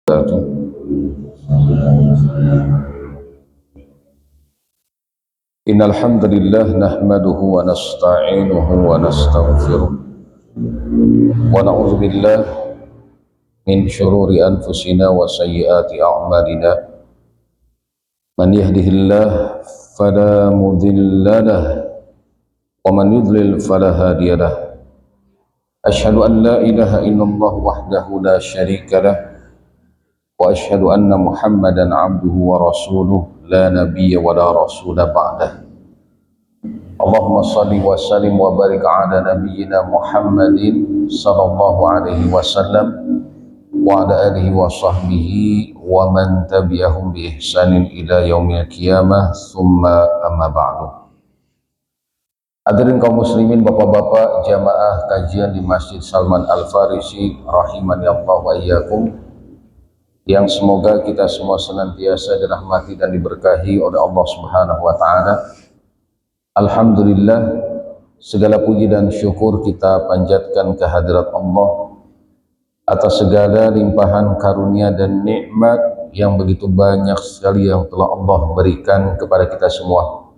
Innal hamdalillah nahmaduhu wa nasta'inuhu wa nastaghfiruh wa na'udzu billahi min syururi anfusina wa sayyiati a'malina. Man yahdihillahu fala mudilla lahu wa man yudlil fala hadiya lahu. Asyhadu an la ilaha illallah wahdahu la syarika lahu wa asyhadu anna Muhammadan abduhu wa rasuluh la nabiyya wa la rasula ba'dah. Allahumma salli wa sallim wa barik ala nabiyyina Muhammadin sallallahu alaihi wasallam wa ala alihi wa sahbihi wa man tabi'ahum bi ihsanin ila yaumil qiyamah summa amma ba'du. Hadirin kaum muslimin, bapak-bapak jamaah kajian di Masjid Salman Al-Farisi rahimani Allah wa iyyakum, yang semoga kita semua senantiasa dirahmati dan diberkahi oleh Allah Subhanahu wa taala. Alhamdulillah, segala puji dan syukur kita panjatkan kehadirat Allah atas segala limpahan karunia dan nikmat yang begitu banyak sekali yang telah Allah berikan kepada kita semua.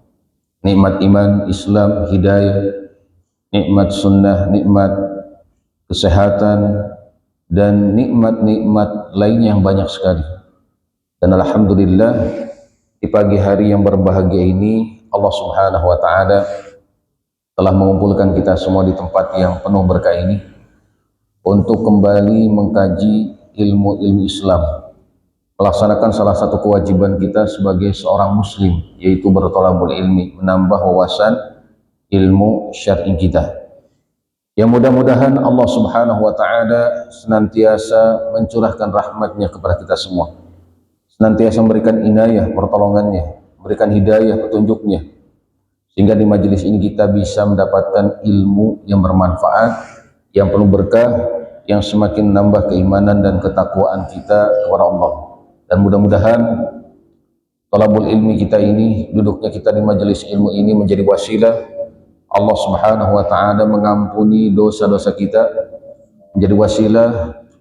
Nikmat iman, Islam, hidayah, nikmat sunnah, nikmat kesehatan, dan nikmat-nikmat lainnya yang banyak sekali. Dan alhamdulillah, di pagi hari yang berbahagia ini Allah Subhanahu wa taala telah mengumpulkan kita semua di tempat yang penuh berkah ini untuk kembali mengkaji ilmu-ilmu Islam, melaksanakan salah satu kewajiban kita sebagai seorang muslim, yaitu berthalabul ilmi, menambah wawasan ilmu syar'i kita. Yang mudah-mudahan Allah Subhanahu wa taala senantiasa mencurahkan rahmatnya kepada kita semua, senantiasa memberikan inayah pertolongannya, memberikan hidayah petunjuknya, sehingga di majelis ini kita bisa mendapatkan ilmu yang bermanfaat, yang penuh berkah, yang semakin menambah keimanan dan ketakwaan kita kepada Allah. Dan mudah-mudahan thalabul ilmi kita ini, duduknya kita di majelis ilmu ini, menjadi wasilah Allah Subhanahu wa taala mengampuni dosa-dosa kita, menjadi wasilah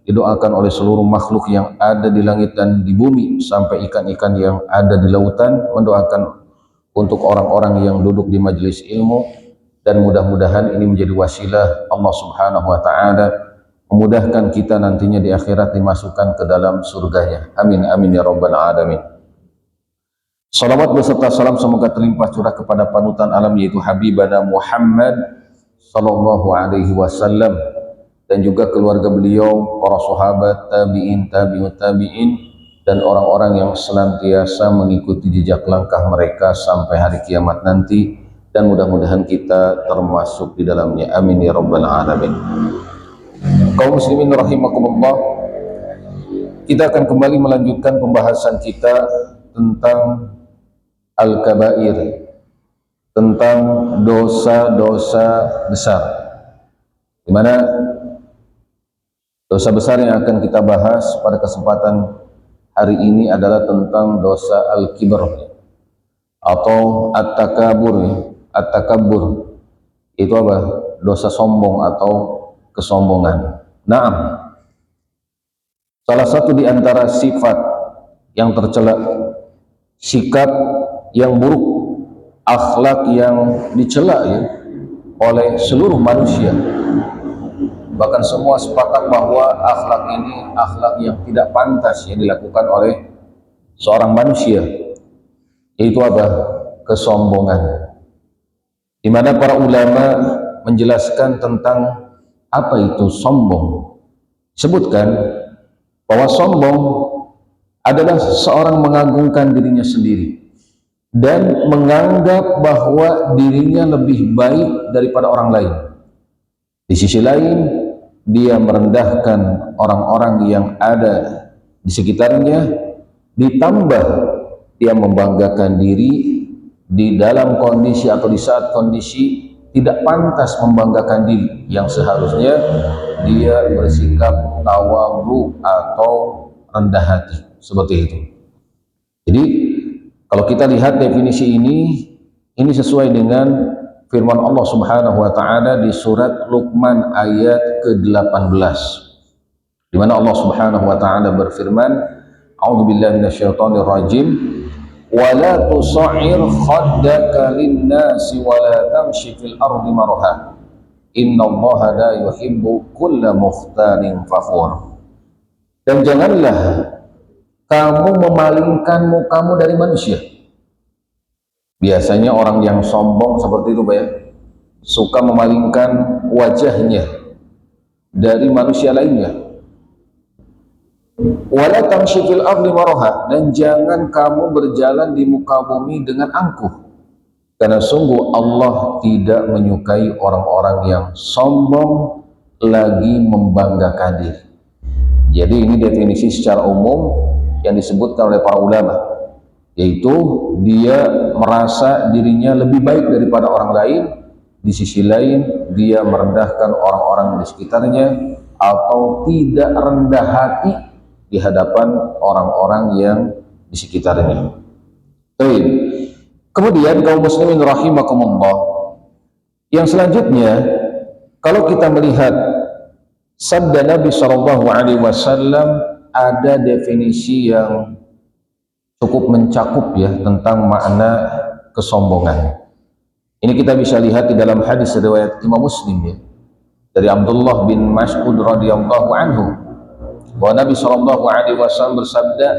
didoakan oleh seluruh makhluk yang ada di langit dan di bumi, sampai ikan-ikan yang ada di lautan mendoakan untuk orang-orang yang duduk di majelis ilmu. Dan mudah-mudahan ini menjadi wasilah Allah Subhanahu wa taala memudahkan kita nantinya di akhirat dimasukkan ke dalam surganya. Amin amin ya rabbal alamin. Salawat beserta salam semoga terlimpah curah kepada panutan alam, yaitu Habibana Muhammad sallallahu alaihi wasallam, dan juga keluarga beliau, para sahabat, tabi'in, tabi'ut tabi'in, dan orang-orang yang senantiasa mengikuti jejak langkah mereka sampai hari kiamat nanti, dan mudah-mudahan kita termasuk di dalamnya. Amin ya rabbal alamin. Kaum muslimin rahimakumullah, kita akan kembali melanjutkan pembahasan kita tentang al-kabair, tentang dosa-dosa besar, di mana dosa besar yang akan kita bahas pada kesempatan hari ini adalah tentang dosa al-kibr atau at-takabur. At-takabur itu apa? Dosa sombong atau kesombongan. Naam, salah satu di antara sifat yang tercela, sikap yang buruk, akhlak yang dicela ya oleh seluruh manusia. Bahkan semua sepakat bahwa akhlak ini akhlak yang tidak pantas yang dilakukan oleh seorang manusia, yaitu apa? Kesombongan. Di mana para ulama menjelaskan tentang apa itu sombong. Sebutkan bahwa sombong adalah seseorang mengagungkan dirinya sendiri dan menganggap bahwa dirinya lebih baik daripada orang lain. Di sisi lain, dia merendahkan orang-orang yang ada di sekitarnya, ditambah dia membanggakan diri di dalam kondisi atau di saat kondisi tidak pantas membanggakan diri, yang seharusnya dia bersikap tawadhu atau rendah hati, seperti itu. Jadi kalau kita lihat definisi ini sesuai dengan firman Allah Subhanahu wa taala di surat Luqman ayat ke-18, di di mana Allah Subhanahu wa taala berfirman, A'udzubillahi minasyaitonir rajim, wa la tusa'ir khaddaka lin-nasi wa la tamshi fil ardi maraha. Innallaha la yuhibbu kulla mukhtalin fakhur. Dan janganlah kamu memalingkan mukamu dari manusia. Biasanya orang yang sombong seperti itu, Pak ya, suka memalingkan wajahnya dari manusia lainnya. Wala tamshi fil ardi maraha, dan jangan kamu berjalan di muka bumi dengan angkuh, karena sungguh Allah tidak menyukai orang-orang yang sombong lagi membanggakan diri. Jadi ini definisi secara umum yang disebutkan oleh para ulama, yaitu dia merasa dirinya lebih baik daripada orang lain, di sisi lain dia merendahkan orang-orang di sekitarnya, atau tidak rendah hati di hadapan orang-orang yang di sekitarnya. Baik. Kemudian kaum muslimin rahimakumullah, yang selanjutnya, kalau kita melihat sabda Nabi Shallallahu Alaihi Wasallam, ada definisi yang cukup mencakup ya tentang makna kesombongan. Ini kita bisa lihat di dalam hadis riwayat Imam Muslim ya, dari Abdullah bin Mas'ud radhiyallahu anhu, bahwa Nabi Shallallahu Alaihi Wasallam bersabda,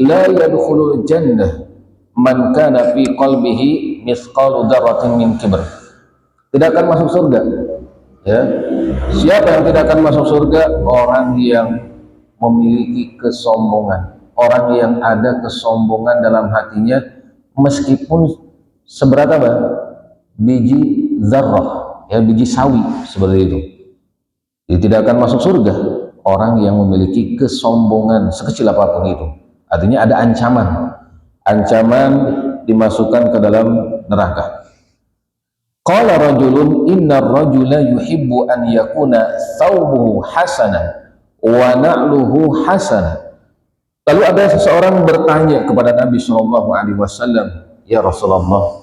la yadkhulul jannah man kana fi qalbihi mithqalu dzarratin min kibr. Tidak akan masuk surga ya. Siapa yang tidak akan masuk surga? Orang yang memiliki kesombongan, orang yang ada kesombongan dalam hatinya meskipun seberat apa? Biji zarrah ya, biji sawi seperti itu. Dia tidak akan masuk surga orang yang memiliki kesombongan sekecil apapun itu. Artinya ada ancaman dimasukkan ke dalam neraka. Qala rajulun innar rajula yuhibbu an yakuna thawbuhu hasanan wa na'luhu hasanan. Lalu ada seseorang bertanya kepada Nabi Shallallahu Alaihi Wasallam, ya Rasulullah,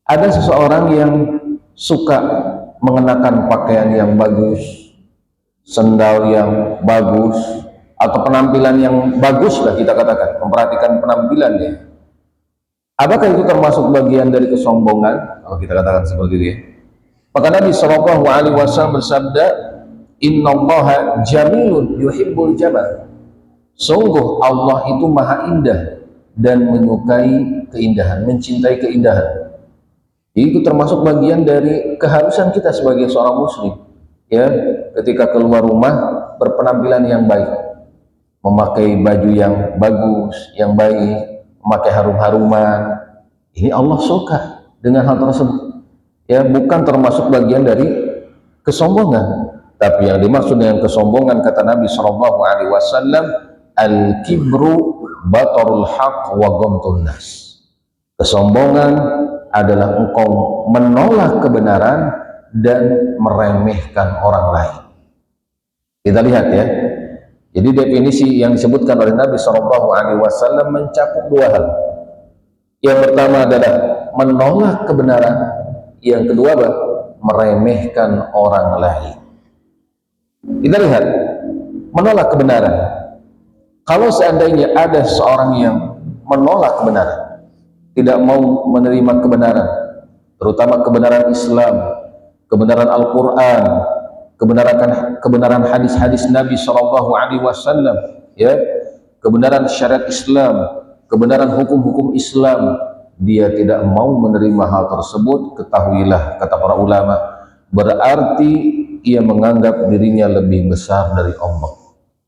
ada seseorang yang suka mengenakan pakaian yang bagus, sendal yang bagus, atau penampilan yang bagus lah kita katakan, memperhatikan penampilannya. Apakah itu termasuk bagian dari kesombongan? Kalau kita katakan seperti itu ya. Maka Nabi Shallallahu Alaihi Wasallam bersabda, Innallaha jamilun yuhibbul jamal. Sungguh Allah itu maha indah dan menyukai keindahan, mencintai keindahan. Itu termasuk bagian dari keharusan kita sebagai seorang muslim ya, ketika keluar rumah berpenampilan yang baik, memakai baju yang bagus, yang baik, memakai harum-haruman. Ini Allah suka dengan hal tersebut ya, bukan termasuk bagian dari kesombongan. Tapi yang dimaksud dengan kesombongan, kata Nabi Shallallahu Alaihi Wasallam, al-kibru batarul haq wa ghamtun nas. Kesombongan adalah engkau menolak kebenaran dan meremehkan orang lain. Kita lihat ya. Jadi definisi yang disebutkan oleh Nabi Shallallahu Alaihi Wasallam mencakup dua hal. Yang pertama adalah menolak kebenaran, yang kedua adalah meremehkan orang lain. Kita lihat, menolak kebenaran. Kalau seandainya ada seorang yang menolak kebenaran, tidak mau menerima kebenaran, terutama kebenaran Islam, kebenaran Al-Quran, kebenaran hadis-hadis Nabi Shallallahu Alaihi Wasallam, ya, kebenaran syariat Islam, kebenaran hukum-hukum Islam, dia tidak mau menerima hal tersebut, ketahuilah, kata para ulama, berarti ia menganggap dirinya lebih besar dari Allah,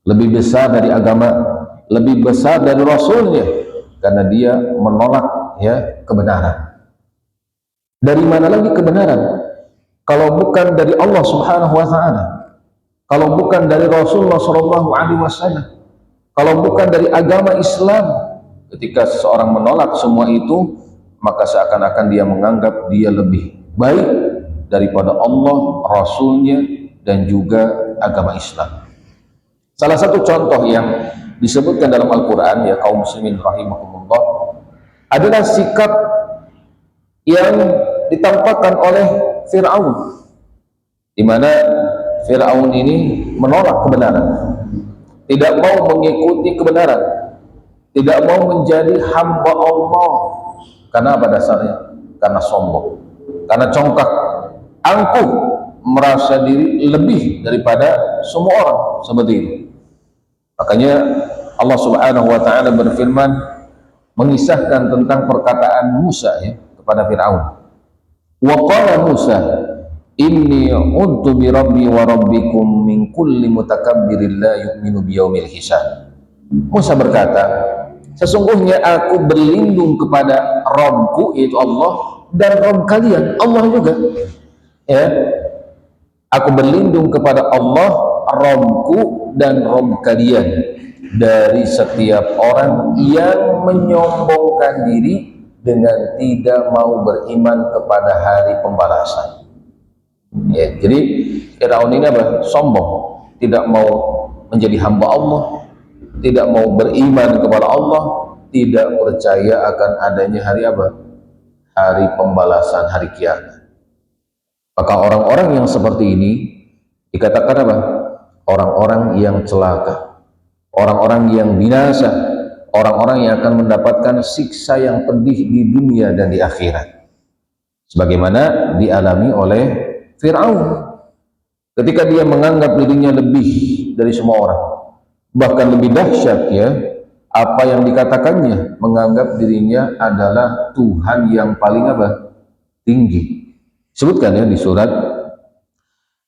lebih besar dari agama, lebih besar dari Rasulnya, karena dia menolak ya kebenaran. Dari mana lagi kebenaran kalau bukan dari Allah Subhanahu wa taala, kalau bukan dari Rasulullah Shallallahu Alaihi Wasallam, kalau bukan dari agama Islam? Ketika seseorang menolak semua itu, maka seakan-akan dia menganggap dia lebih baik daripada Allah, Rasulnya, dan juga agama Islam. Salah satu contoh yang disebutkan dalam Al-Quran ya kaum muslimin rahimakumullah adalah sikap yang ditampakkan oleh Fir'aun, di mana Fir'aun ini menolak kebenaran. tidak mau mengikuti kebenaran, tidak mau menjadi hamba Allah. Karena apa dasarnya? Karena sombong, karena congkak, angkuh, merasa diri lebih daripada semua orang, seperti itu. Makanya Allah Subhanahu wa taala berfirman mengisahkan tentang perkataan Musa ya kepada Firaun. Wa qala Musa inni udtu bi rabbi wa rabbikum min kulli mutakabbirin la yu'minu biyaumil hisab. Musa berkata, sesungguhnya aku berlindung kepada Rabbku yaitu Allah dan Rabb kalian Allah juga. Ya. Aku berlindung kepada Allah, Rabbku dan Rabb kalian dari setiap orang yang menyombongkan diri dengan tidak mau beriman kepada hari pembalasan. Ya, jadi Firaun ini apa? Sombong, tidak mau menjadi hamba Allah, tidak mau beriman kepada Allah, tidak percaya akan adanya hari apa? Hari pembalasan, hari kiamat. Maka orang-orang yang seperti ini dikatakan apa? Orang-orang yang celaka, orang-orang yang binasa, orang-orang yang akan mendapatkan siksa yang pedih di dunia dan di akhirat. Sebagaimana dialami oleh Firaun ketika dia menganggap dirinya lebih dari semua orang, bahkan lebih dahsyat ya, apa yang dikatakannya, menganggap dirinya adalah Tuhan yang paling apa? Tinggi. Sebutkan ya di surat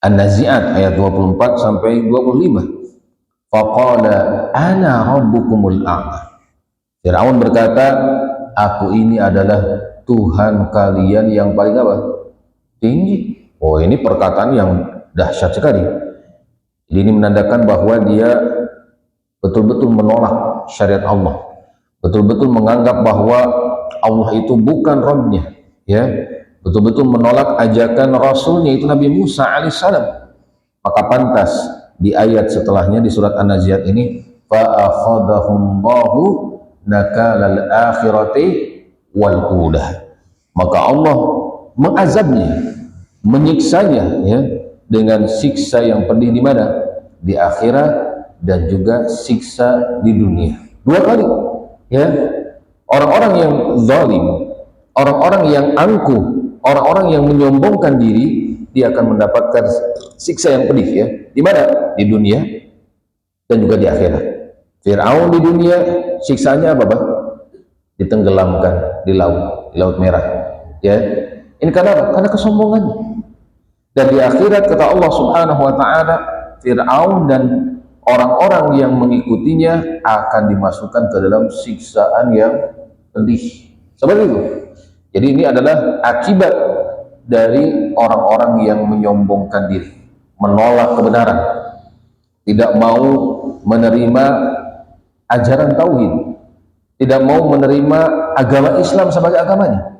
An-Nazi'at ayat 24 sampai 25. Faqala ana rabbukumul a'la. Firaun berkata, aku ini adalah Tuhan kalian yang paling apa? Tinggi. Oh, ini perkataan yang dahsyat sekali. Jadi ini menandakan bahwa dia betul-betul menolak syariat Allah, betul-betul menganggap bahwa Allah itu bukan Rabbnya, ya, betul-betul menolak ajakan Rasulnya itu Nabi Musa alaihissalam. Maka pantas di ayat setelahnya di surat An-Nazi'at ini fa'akhadahumullahu nakalal akhirati wal ulah. Maka Allah mengazabnya, menyiksanya ya dengan siksa yang pedih di mana? Di akhirat dan juga siksa di dunia. Dua kali ya. Orang-orang yang zalim, orang-orang yang angkuh, orang-orang yang menyombongkan diri, dia akan mendapatkan siksa yang pedih ya. Di mana? Di dunia dan juga di akhirat. Firaun di dunia siksanya apa, Bang? Ditenggelamkan di laut merah. Ya. Ini karena apa? Karena kesombongannya. Dan di akhirat kata Allah Subhanahu wa taala, Firaun dan orang-orang yang mengikutinya akan dimasukkan ke dalam siksaan yang pedih. Seperti itu. Jadi ini adalah akibat dari orang-orang yang menyombongkan diri, menolak kebenaran, tidak mau menerima ajaran tauhid, tidak mau menerima agama Islam sebagai agamanya.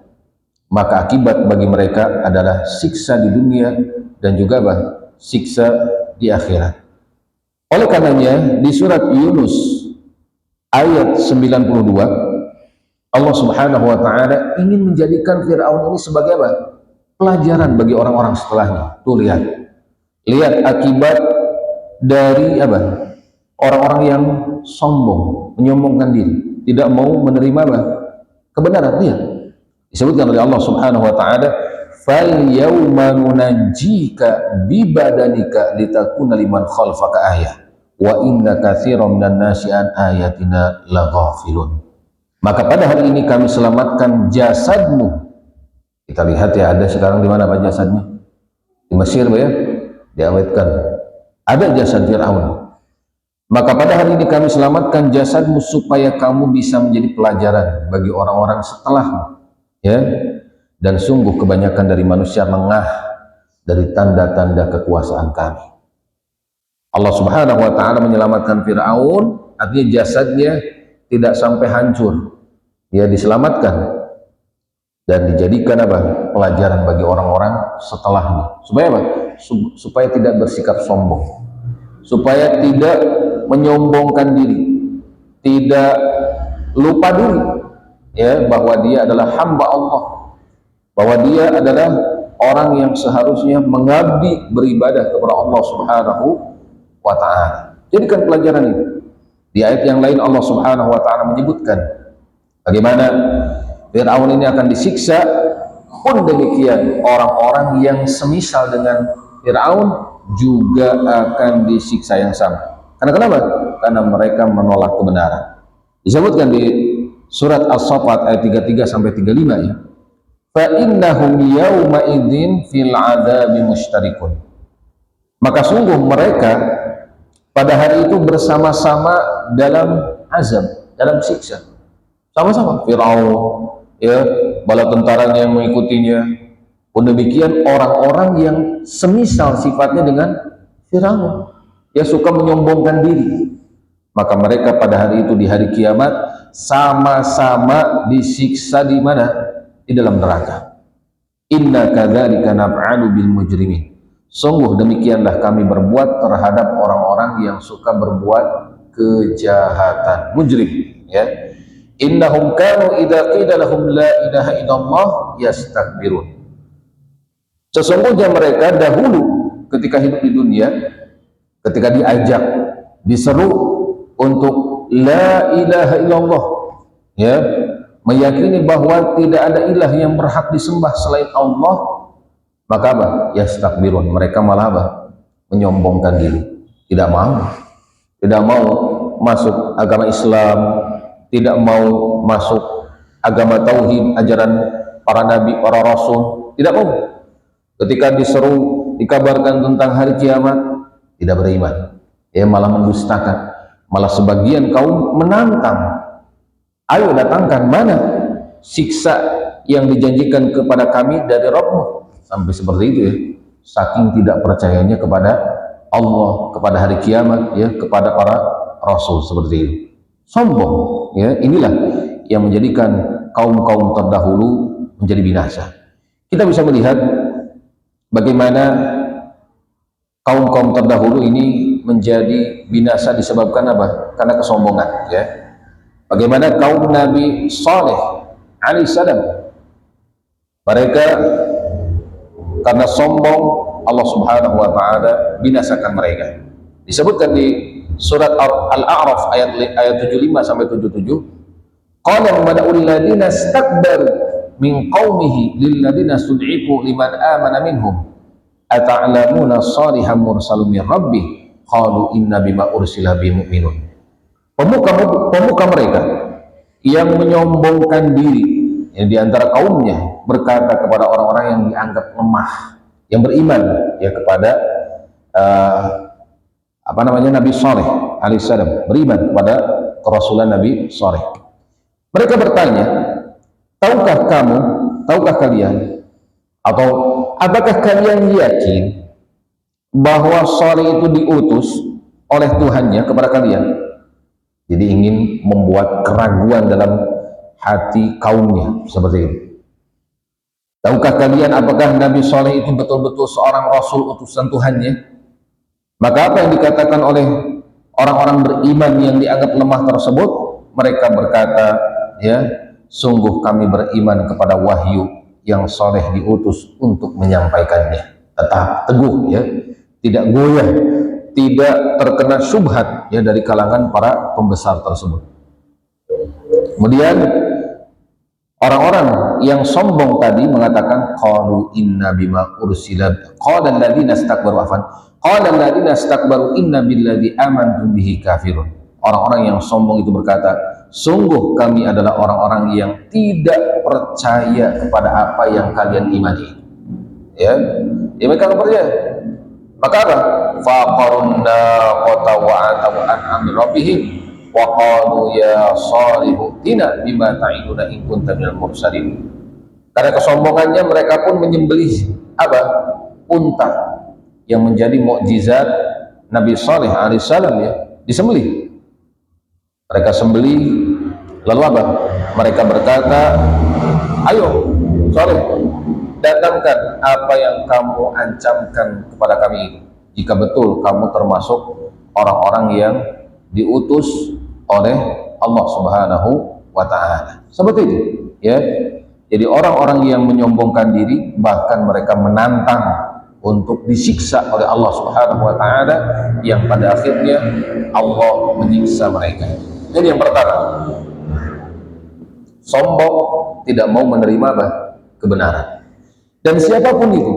Maka akibat bagi mereka adalah siksa di dunia dan juga siksa di akhirat. Oleh karenanya di surat Yunus ayat 92 Allah Subhanahu wa taala ingin menjadikan Firaun ini sebagai apa? Pelajaran bagi orang-orang setelahnya. Tuh lihat. Lihat akibat dari apa? Orang-orang yang sombong, menyombongkan diri, tidak mau menerima apa? Kebenaran. Lihat. Disebutkan oleh Allah Subhanahu wa taala, "Fal yauma nunajjika bi badanika litakuna liman khalfaka ayah wa inna katsiran minan nasi an ayatina laghafilun." Maka pada hari ini kami selamatkan jasadmu. Kita lihat ya, ada sekarang di mana Pak jasadnya? Di Mesir ya, diawetkan. Ada jasad Firaun. Maka pada hari ini kami selamatkan jasadmu supaya kamu bisa menjadi pelajaran bagi orang-orang setelahmu. Ya, dan sungguh kebanyakan dari manusia lengah dari tanda-tanda kekuasaan kami. Allah Subhanahu wa taala menyelamatkan Firaun, artinya jasadnya tidak sampai hancur. Dia diselamatkan dan dijadikan apa? Pelajaran bagi orang-orang setelahnya. Supaya apa? Supaya tidak bersikap sombong. Supaya tidak menyombongkan diri. Tidak lupa diri. Ya, bahwa dia adalah hamba Allah, bahwa dia adalah orang yang seharusnya mengabdi beribadah kepada Allah Subhanahu wa taala. Jadikan pelajaran itu. Di ayat yang lain Allah Subhanahu wa taala menyebutkan bagaimana Firaun ini akan disiksa, pun demikian orang-orang yang semisal dengan Firaun juga akan disiksa yang sama. Karena kenapa? Karena mereka menolak kebenaran. Disebutkan di surat As-Saffat ayat 33 sampai 35 ya. Fa innahum yauma idzin fil 'adzabi mushtarikun. Maka sungguh mereka pada hari itu bersama-sama dalam azab, dalam siksa. Sama-sama Firaun ya, bala tentaranya yang mengikutinya. Pun demikian orang-orang yang semisal sifatnya dengan Firaun, dia suka menyombongkan diri. Maka mereka pada hari itu di hari kiamat sama-sama disiksa di mana? Di dalam neraka. Inna kadzalika naf'alu bil mujrimin. Sungguh demikianlah kami berbuat terhadap orang-orang yang suka berbuat kejahatan, mujrim ya. Innahum kanu idza qila lahum la ilaha illallah yastakbirun. Sesungguhnya mereka dahulu ketika hidup di dunia, ketika diajak, diseru untuk la ilaha illallah ya, meyakini bahwa tidak ada ilah yang berhak disembah selain Allah, maka apa? Yastakbirun, mereka malah apa? Menyombongkan diri, tidak mau masuk agama Islam, tidak mau masuk agama tauhid, ajaran para nabi, para rasul, tidak mau. Ketika diseru, dikabarkan tentang hari kiamat, tidak beriman, malah mendustakan, malah sebagian kaum menantang, ayo datangkan mana siksa yang dijanjikan kepada kami dari Rabbmu. Sampai seperti itu ya, saking tidak percayanya kepada Allah, kepada hari kiamat ya, kepada para rasul seperti itu. Sombong ya, inilah yang menjadikan kaum-kaum terdahulu menjadi binasa. Kita bisa melihat bagaimana kaum-kaum terdahulu ini menjadi binasa disebabkan apa? Karena kesombongan ya. Bagaimana kaum Nabi Saleh alaihissalam, mereka karena sombong Allah Subhanahu wa taala binasakan mereka. Disebutkan di surat Al-A'raf ayat 75 sampai 77, qala mala'ul ladina istakbaru min qaumihi lil ladina stud'ifu liman amana minhum ata'lamuna salihan mursalun min rabbih qalu inna bima ursila bi mu'minun. Pemuka mereka yang menyombongkan diri yang diantara kaumnya berkata kepada orang-orang yang dianggap lemah, yang beriman ya kepada Nabi Saleh alaihissalam, beriman kepada kerasulan Nabi Saleh. Mereka bertanya, tahukah kalian, atau apakah kalian yakin bahwa Saleh itu diutus oleh Tuhannya kepada kalian? Jadi ingin membuat keraguan dalam hati kaumnya seperti itu. Tahukah kalian apakah Nabi Saleh itu betul-betul seorang Rasul utusan Tuhannya? Maka apa yang dikatakan oleh orang-orang beriman yang dianggap lemah tersebut? Mereka berkata, ya, sungguh kami beriman kepada wahyu yang Saleh diutus untuk menyampaikannya. Tetap teguh, ya, tidak goyah, tidak terkena syubhat ya dari kalangan para pembesar tersebut. Kemudian orang-orang yang sombong tadi mengatakan qalu inna bima ursilat qala alladziina istakbaru inna billadzi amantum bihi kafirun. Orang-orang yang sombong itu berkata, sungguh kami adalah orang-orang yang tidak percaya kepada apa yang kalian imani. Ya, mereka tidak percaya. Maka apa? Faqarunna qata wa ataw an amri rabbihim wa qalu ya salihu tina bima ta'iduna in kunta minal mursalin. Karena kesombongannya mereka pun menyembelih apa? Unta yang menjadi mukjizat Nabi Saleh alaihissalam ya, disembelih. Mereka sembelih, lalu apa? Mereka berkata, ayo Saleh, datangkan apa yang kamu ancamkan kepada kami ini, jika betul kamu termasuk orang-orang yang diutus oleh Allah Subhanahu wa ta'ala. Seperti itu ya. Jadi orang-orang yang menyombongkan diri, bahkan mereka menantang untuk disiksa oleh Allah Subhanahu wa taala, yang pada akhirnya Allah menyiksa mereka. Jadi yang pertama, sombong, tidak mau menerima apa? Kebenaran. Dan siapapun itu,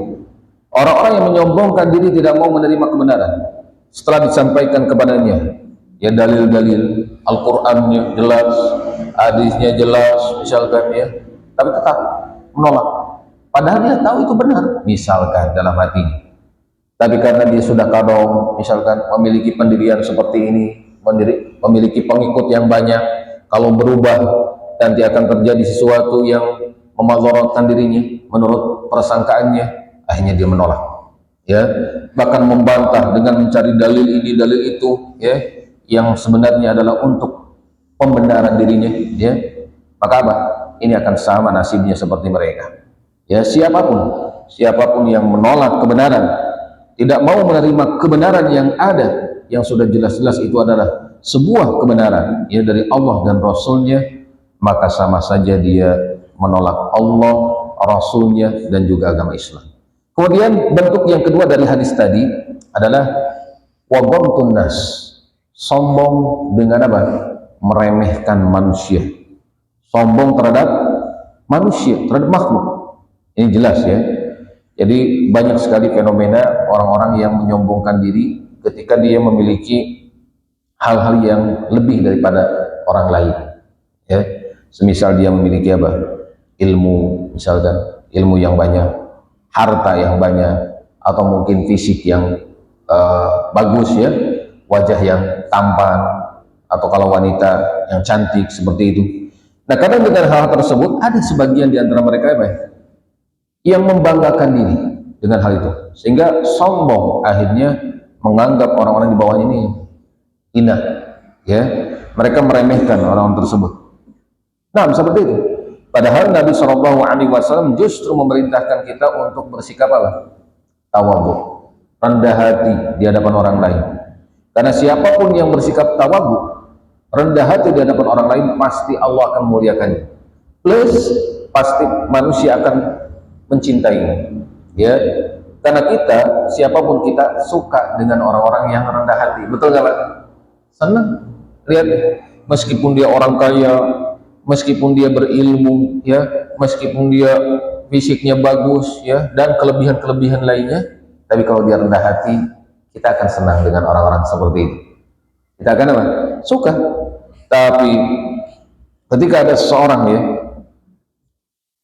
orang-orang yang menyombongkan diri tidak mau menerima kebenaran setelah disampaikan kepadanya ya dalil-dalil, Al-Qur'annya jelas, hadisnya jelas misalkan ya, tapi tetap menolak padahal dia tahu itu benar misalkan dalam hatinya, tapi karena dia sudah kadung misalkan memiliki pendirian seperti ini, memiliki pengikut yang banyak, kalau berubah nanti akan terjadi sesuatu yang memadaratkan dirinya menurut persangkaannya, akhirnya dia menolak ya, bahkan membantah dengan mencari dalil ini dalil itu ya, yang sebenarnya adalah untuk pembenaran dirinya ya, maka apa? Ini akan sama nasibnya seperti mereka ya. Siapapun yang menolak kebenaran, tidak mau menerima kebenaran yang ada, yang sudah jelas-jelas itu adalah sebuah kebenaran ya dari Allah dan Rasulnya, maka sama saja dia menolak Allah, Rasulnya, dan juga agama Islam. Kemudian bentuk yang kedua dari hadis tadi adalah waghamtun nas, sombong dengan apa? Meremehkan manusia, sombong terhadap manusia, terhadap makhluk. Ini jelas ya. Jadi banyak sekali fenomena orang-orang yang menyombongkan diri ketika dia memiliki hal-hal yang lebih daripada orang lain ya. Semisal dia memiliki apa? Ilmu, misalkan ilmu yang banyak, harta yang banyak, atau mungkin fisik yang bagus ya, wajah yang tampan, atau kalau wanita yang cantik seperti itu. Nah, kadang dengan hal tersebut ada sebagian di antara mereka yang membanggakan diri dengan hal itu, sehingga sombong, akhirnya menganggap orang-orang di bawahnya ini hina ya, mereka meremehkan orang-orang tersebut. Nah, seperti itu. Padahal Nabi SAW justru memerintahkan kita untuk bersikap apa? Tawadhu, rendah hati di hadapan orang lain. Karena siapapun yang bersikap tawadhu, rendah hati di hadapan orang lain, pasti Allah akan memuliakannya. Plus pasti manusia akan mencintainya. Ya, karena kita, siapapun kita, suka dengan orang-orang yang rendah hati. Betul nggak Pak? Senang lihat, meskipun dia orang kaya, meskipun dia berilmu ya, meskipun dia fisiknya bagus ya, dan kelebihan-kelebihan lainnya, tapi kalau dia rendah hati, kita akan senang dengan orang-orang seperti itu. Kita akan apa? Suka. Tapi ketika ada seseorang ya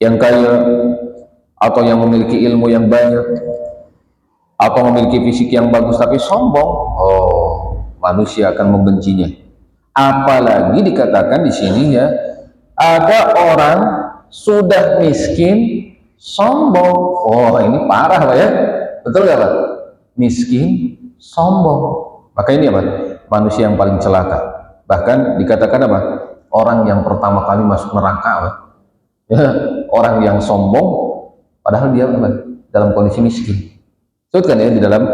yang kaya, atau yang memiliki ilmu yang banyak, atau memiliki fisik yang bagus tapi sombong, oh, manusia akan membencinya. Apalagi dikatakan di sini ya, ada orang sudah miskin sombong. Oh, ini parah Pak ya, betul nggak Pak? Miskin sombong, maka ini apa? Manusia yang paling celaka. Bahkan dikatakan apa? Orang yang pertama kali masuk neraka Pak ya, orang yang sombong padahal dia dalam kondisi miskin. Sebutkan ya di dalam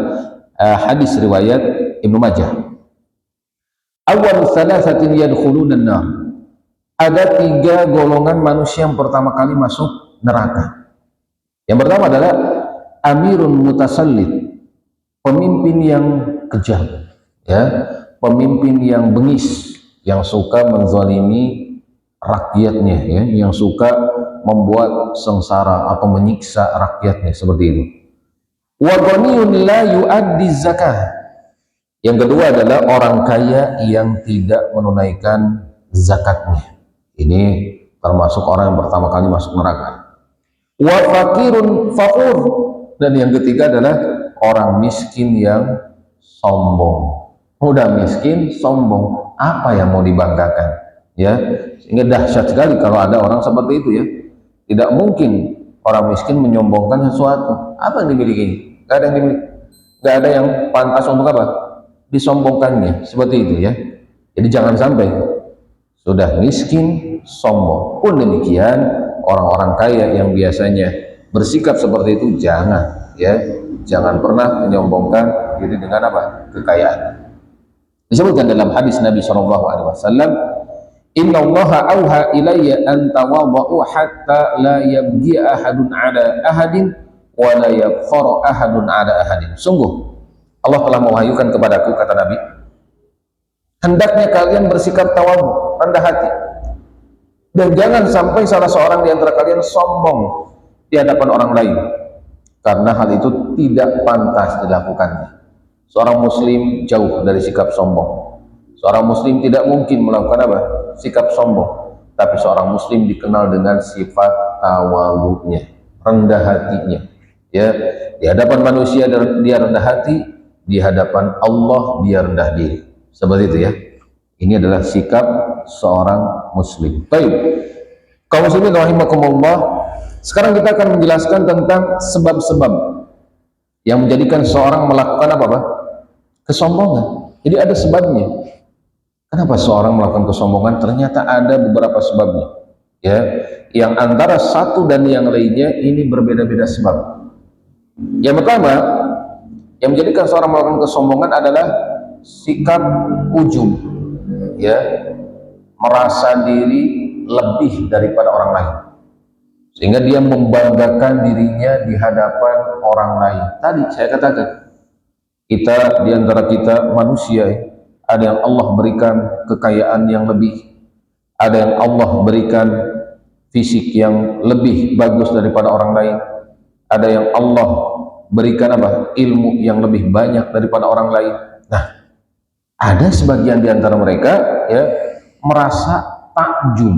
hadis riwayat Ibnu Majah, awal salasatin yadkhuluna an-nar, ada 3 golongan manusia yang pertama kali masuk neraka. Yang pertama adalah amirun mutasallid, pemimpin yang kejam ya, pemimpin yang bengis, yang suka menzalimi rakyatnya ya, yang suka membuat sengsara atau menyiksa rakyatnya, seperti itu. Wa ghaniyun la yuaddi zakah, yang kedua adalah orang kaya yang tidak menunaikan zakatnya. Ini termasuk orang yang pertama kali masuk neraka. Wa fakirun fakur, dan yang ketiga adalah orang miskin yang sombong. Udah miskin sombong, apa yang mau dibanggakan ya? Sehingga dahsyat sekali kalau ada orang seperti itu ya. Tidak mungkin orang miskin menyombongkan sesuatu. Apa yang dimiliki? Gak ada yang dimiliki, gak ada yang pantas untuk apa? Disombongkannya, seperti itu ya. Jadi jangan sampai sudah miskin sombong. Pun demikian orang-orang kaya yang biasanya bersikap seperti itu, jangan ya, jangan pernah menyombongkan diri dengan apa? Kekayaan. Disebutkan dalam hadis Nabi SAW, Inna Allaha auha ilayya an tawadhu hatta la yabghi ahadun ala ahadin wa la yabkhara ahadun ala ahadin. Sungguh Allah telah mewahyukan kepadaku, kata Nabi, hendaknya kalian bersikap tawadhu, rendah hati, dan jangan sampai salah seorang di antara kalian sombong di hadapan orang lain, karena hal itu tidak pantas dilakukannya. Seorang muslim jauh dari sikap sombong. Seorang muslim tidak mungkin melakukan apa? Sikap sombong. Tapi seorang muslim dikenal dengan sifat tawadhu'nya, rendah hatinya. Ya, di hadapan manusia dia rendah hati, di hadapan Allah dia rendah diri. Seperti itu ya. Ini adalah sikap seorang muslim. Baik. Kaum muslimin rahimakumullah, sekarang kita akan menjelaskan tentang sebab-sebab yang menjadikan seorang melakukan apa? Kesombongan. Jadi ada sebabnya. Kenapa seorang melakukan kesombongan? Ternyata ada beberapa sebabnya. Ya, yang antara satu dan yang lainnya ini berbeda-beda sebab. Yang pertama, yang menjadikan seorang melakukan kesombongan adalah sikap ujub, ya, merasa diri lebih daripada orang lain, sehingga dia membanggakan dirinya di hadapan orang lain. Tadi saya katakan, kita di antara kita manusia, ada yang Allah berikan kekayaan yang lebih, ada yang Allah berikan fisik yang lebih bagus daripada orang lain, ada yang Allah berikan apa? Ilmu yang lebih banyak daripada orang lain. Nah, ada sebagian di antara mereka ya merasa takjub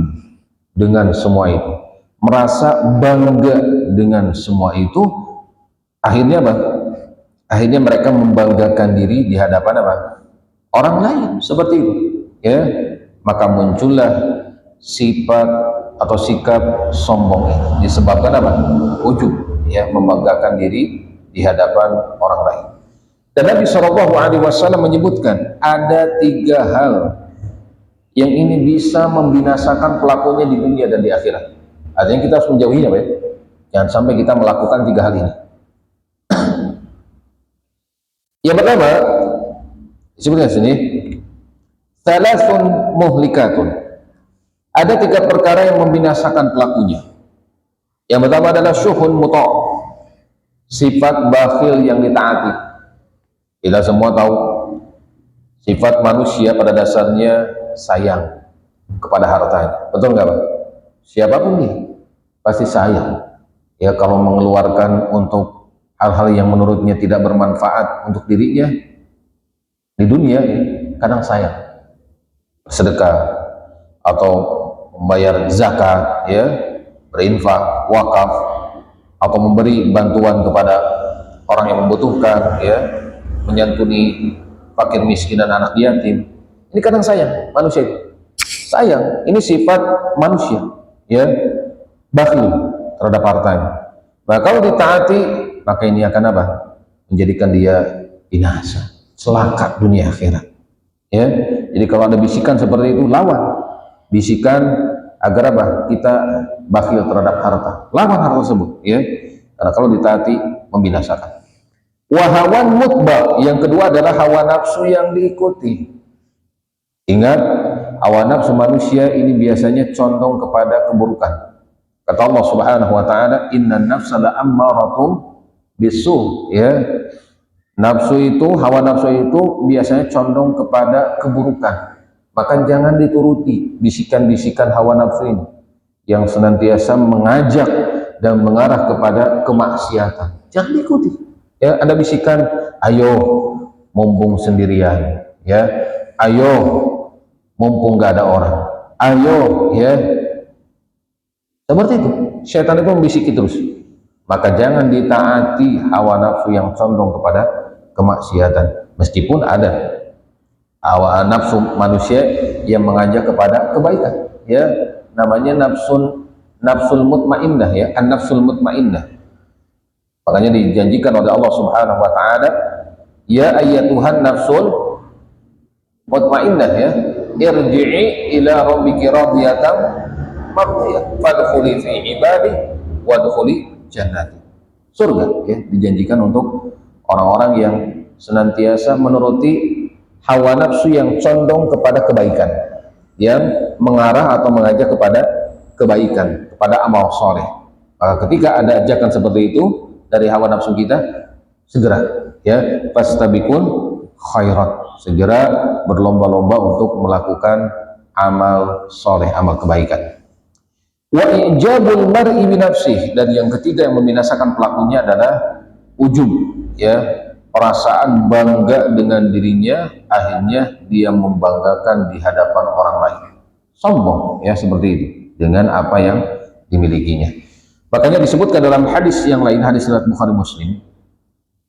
dengan semua itu, merasa bangga dengan semua itu. Akhirnya apa? Akhirnya mereka membanggakan diri di hadapan apa? Orang lain, seperti itu. Ya, maka muncullah sifat atau sikap sombong ini disebabkan apa? Ujub, ya, membanggakan diri di hadapan orang lain. Dan Nabi SAW menyebutkan ada 3 hal yang ini bisa membinasakan pelakunya di dunia dan di akhirat. Artinya kita harus menjauhinya, ya. Jangan sampai kita melakukan 3 hal ini. Yang pertama, disebutkan sini, salasun muhlikatun. Ada 3 perkara yang membinasakan pelakunya. Yang pertama adalah syuhun muta', sifat bakhil yang ditaati. Kita semua tahu sifat manusia pada dasarnya sayang kepada hartanya. Betul nggak, Pak? Siapapun nih pasti sayang. Ya, kalau mengeluarkan untuk hal-hal yang menurutnya tidak bermanfaat untuk dirinya di dunia, ya, kadang sayang. Sedekah atau membayar zakat, ya, berinfak, wakaf, atau memberi bantuan kepada orang yang membutuhkan, ya, menyantuni fakir miskin dan anak yatim. Ini kadang sayang manusia itu. Sayang, ini sifat manusia, ya, bakhil terhadap hartanya. Nah, kalau ditaati, maka ini akan apa? Menjadikan dia binasa, celaka dunia akhirat. Ya, jadi kalau ada bisikan seperti itu, lawan. Bisikan agar apa? Kita bakhil terhadap harta. Lawan harta tersebut, ya. Karena kalau ditaati membinasakan. Wahawan mutba, yang kedua adalah hawa nafsu yang diikuti. Ingat, hawa nafsu manusia ini biasanya condong kepada keburukan. Kata Allah Subhanahu wa taala, "Innan nafsa la'ammaratum bisu", ya. Nafsu itu, hawa nafsu itu biasanya condong kepada keburukan. Maka jangan dituruti bisikan-bisikan hawa nafsu ini yang senantiasa mengajak dan mengarah kepada kemaksiatan. Jangan diikuti. Ya, ada bisikan, ayo mumpung sendirian, ya, ayo mumpung gak ada orang, ayo, ya, seperti itu. Syaitan itu membisiki terus. Maka jangan ditaati hawa nafsu yang condong kepada kemaksiatan, meskipun ada hawa nafsu manusia yang mengajak kepada kebaikan, ya, namanya nafsul mutmainnah, ya, an-nafsul mutmainnah. Makanya dijanjikan oleh Allah Subhanahu wa taala, ya ayyatuhan nafsul mutmainnah, ya, irji'i ila rabbiki radiyatan mardiyah fadkhuli fi ibadi wadkhuli jannati. Surga, ya, dijanjikan untuk orang-orang yang senantiasa menuruti hawa nafsu yang condong kepada kebaikan, yang mengarah atau mengajak kepada kebaikan, kepada amal soleh. Maka ketika ada ajakan seperti itu, dari hawa nafsu kita, segera ya fastabiqul khairat, segera berlomba-lomba untuk melakukan amal soleh, amal kebaikan. Wa ijabul mar'i bi nafsih, dan yang ketiga yang membinasakan pelakunya adalah ujub, ya, perasaan bangga dengan dirinya, akhirnya dia membanggakan di hadapan orang lain, sombong, ya, seperti itu dengan apa yang dimilikinya. Makanya disebutkan dalam hadis yang lain, hadis riwayat Bukhari Muslim,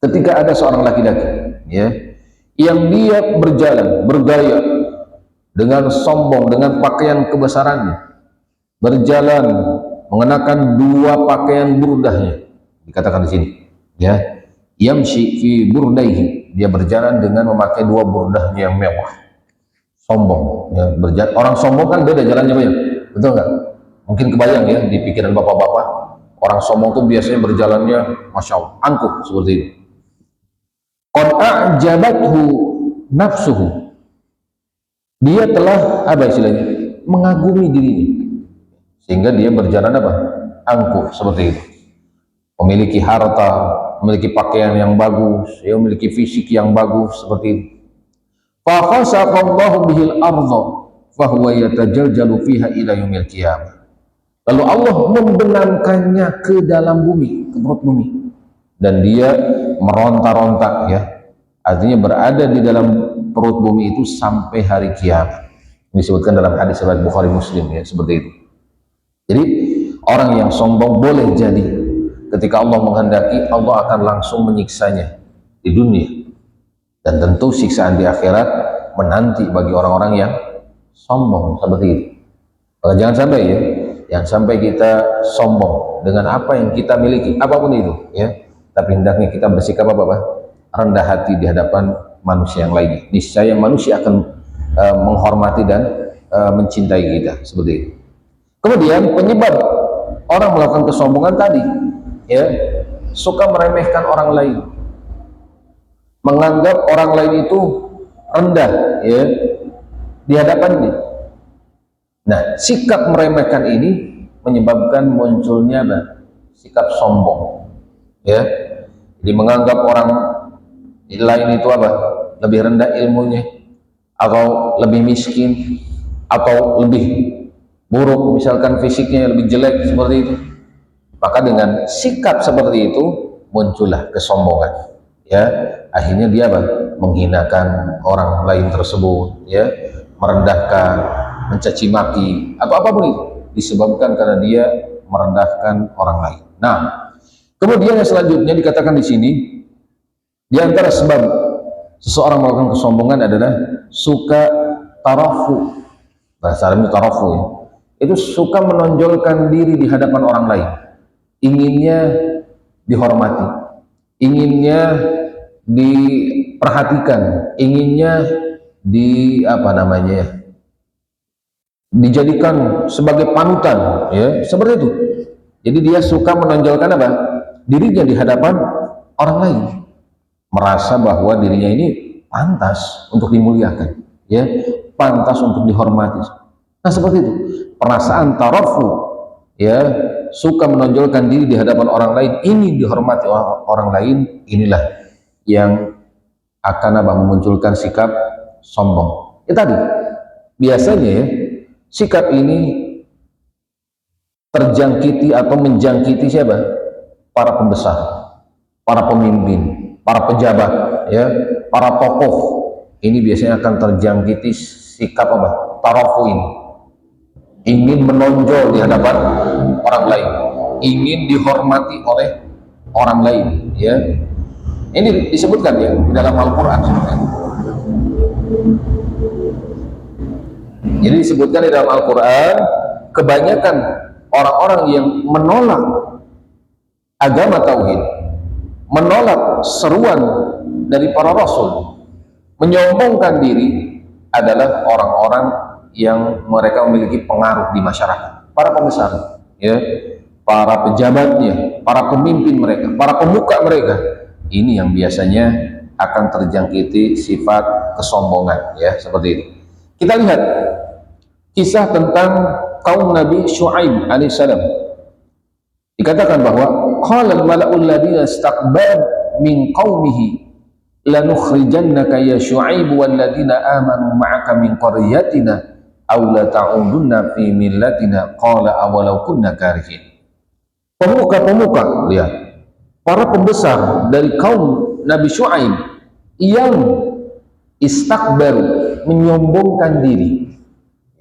ketika ada seorang laki-laki, ya, yang dia berjalan bergaya dengan sombong dengan pakaian kebesarannya, berjalan mengenakan dua pakaian burdahnya, dikatakan di sini, ya, yamshi fi burdaihi, dia berjalan dengan memakai dua burdahnya yang mewah, sombong, ya, berjalan. Orang sombong kan beda jalannya, banyak, betul nggak? Mungkin kebayang ya di pikiran bapak-bapak, orang sombong tuh biasanya berjalannya masya Allah angkuh seperti itu. Qad a'jabathu nafsuhu, dia telah apa istilahnya, mengagumi dirinya, sehingga dia berjalan apa, angkuh seperti itu, memiliki harta, memiliki pakaian yang bagus, ya, memiliki fisik yang bagus seperti itu. Fa khasaqallahu bihil ardha fa huwa yatajaljalu fiha ila yaumil qiyamah, lalu Allah membenamkannya ke dalam bumi, ke perut bumi, dan dia meronta-ronta, ya, artinya berada di dalam perut bumi itu sampai hari kiamat. Disebutkan dalam hadis riwayat Bukhari Muslim, ya, seperti itu. Jadi orang yang sombong boleh jadi ketika Allah menghendaki, Allah akan langsung menyiksanya di dunia, dan tentu siksaan di akhirat menanti bagi orang-orang yang sombong seperti itu. Maka jangan sampai, ya, jangan sampai kita sombong dengan apa yang kita miliki, apapun itu, ya, tapi hendaknya kita bersikap apa, rendah hati di hadapan manusia yang lainnya. Niscaya manusia akan menghormati dan mencintai kita seperti itu. Kemudian penyebab orang melakukan kesombongan tadi, ya, suka meremehkan orang lain, menganggap orang lain itu rendah, ya, di hadapannya. Nah, sikap meremehkan ini menyebabkan munculnya sikap sombong, ya. Jadi menganggap orang lain itu apa, lebih rendah ilmunya, atau lebih miskin, atau lebih buruk, misalkan fisiknya lebih jelek seperti itu. Maka dengan sikap seperti itu muncullah kesombongan, ya, akhirnya dia apa, menghinakan orang lain tersebut, ya, merendahkan, mencaci maki, atau apapun itu, disebabkan karena dia merendahkan orang lain. Nah, kemudian yang selanjutnya dikatakan di sini, di antara sebab seseorang melakukan kesombongan adalah suka tarafu. Bahasa Arabnya tarafu, ya, itu suka menonjolkan diri di hadapan orang lain, inginnya dihormati, inginnya diperhatikan, inginnya apa namanya, dijadikan sebagai panutan, ya, seperti itu. Jadi dia suka menonjolkan apa, dirinya di hadapan orang lain, merasa bahwa dirinya ini pantas untuk dimuliakan, ya, pantas untuk dihormati. Nah, seperti itu perasaan tarafu, ya, suka menonjolkan diri di hadapan orang lain, ingin dihormati orang lain, inilah yang akan apa, memunculkan sikap sombong. Ya, tadi biasanya, ya, sikap ini terjangkiti atau menjangkiti siapa? Para pembesar, para pemimpin, para pejabat, ya, para tokoh. Ini biasanya akan terjangkiti sikap apa, tarafu ini, ingin menonjol di hadapan orang lain, ingin dihormati oleh orang lain, ya. Ini disebutkan, ya, di dalam Al-Quran. Jadi disebutkan di dalam Al-Quran, kebanyakan orang-orang yang menolak agama tauhid, menolak seruan dari para rasul, menyombongkan diri, adalah orang-orang yang mereka memiliki pengaruh di masyarakat, para pembesar, ya, para pejabatnya, para pemimpin mereka, para pemuka mereka. Ini yang biasanya akan terjangkiti sifat kesombongan, ya, seperti itu. Kita lihat kisah tentang kaum Nabi Syuaib alaihissalam. Dikatakan bahwa qala al-mala'ul ladzina istakbaru min qaumihi lanukhrijannaka ya Syu'aib wal ladzina amanu ma'aka min qaryatina aw la ta'udunna fi millatina qala awalau kunna karihin. Pemuka-pemuka, lihat, para pembesar dari kaum Nabi Syu'aib yang istakbaru, menyombongkan diri.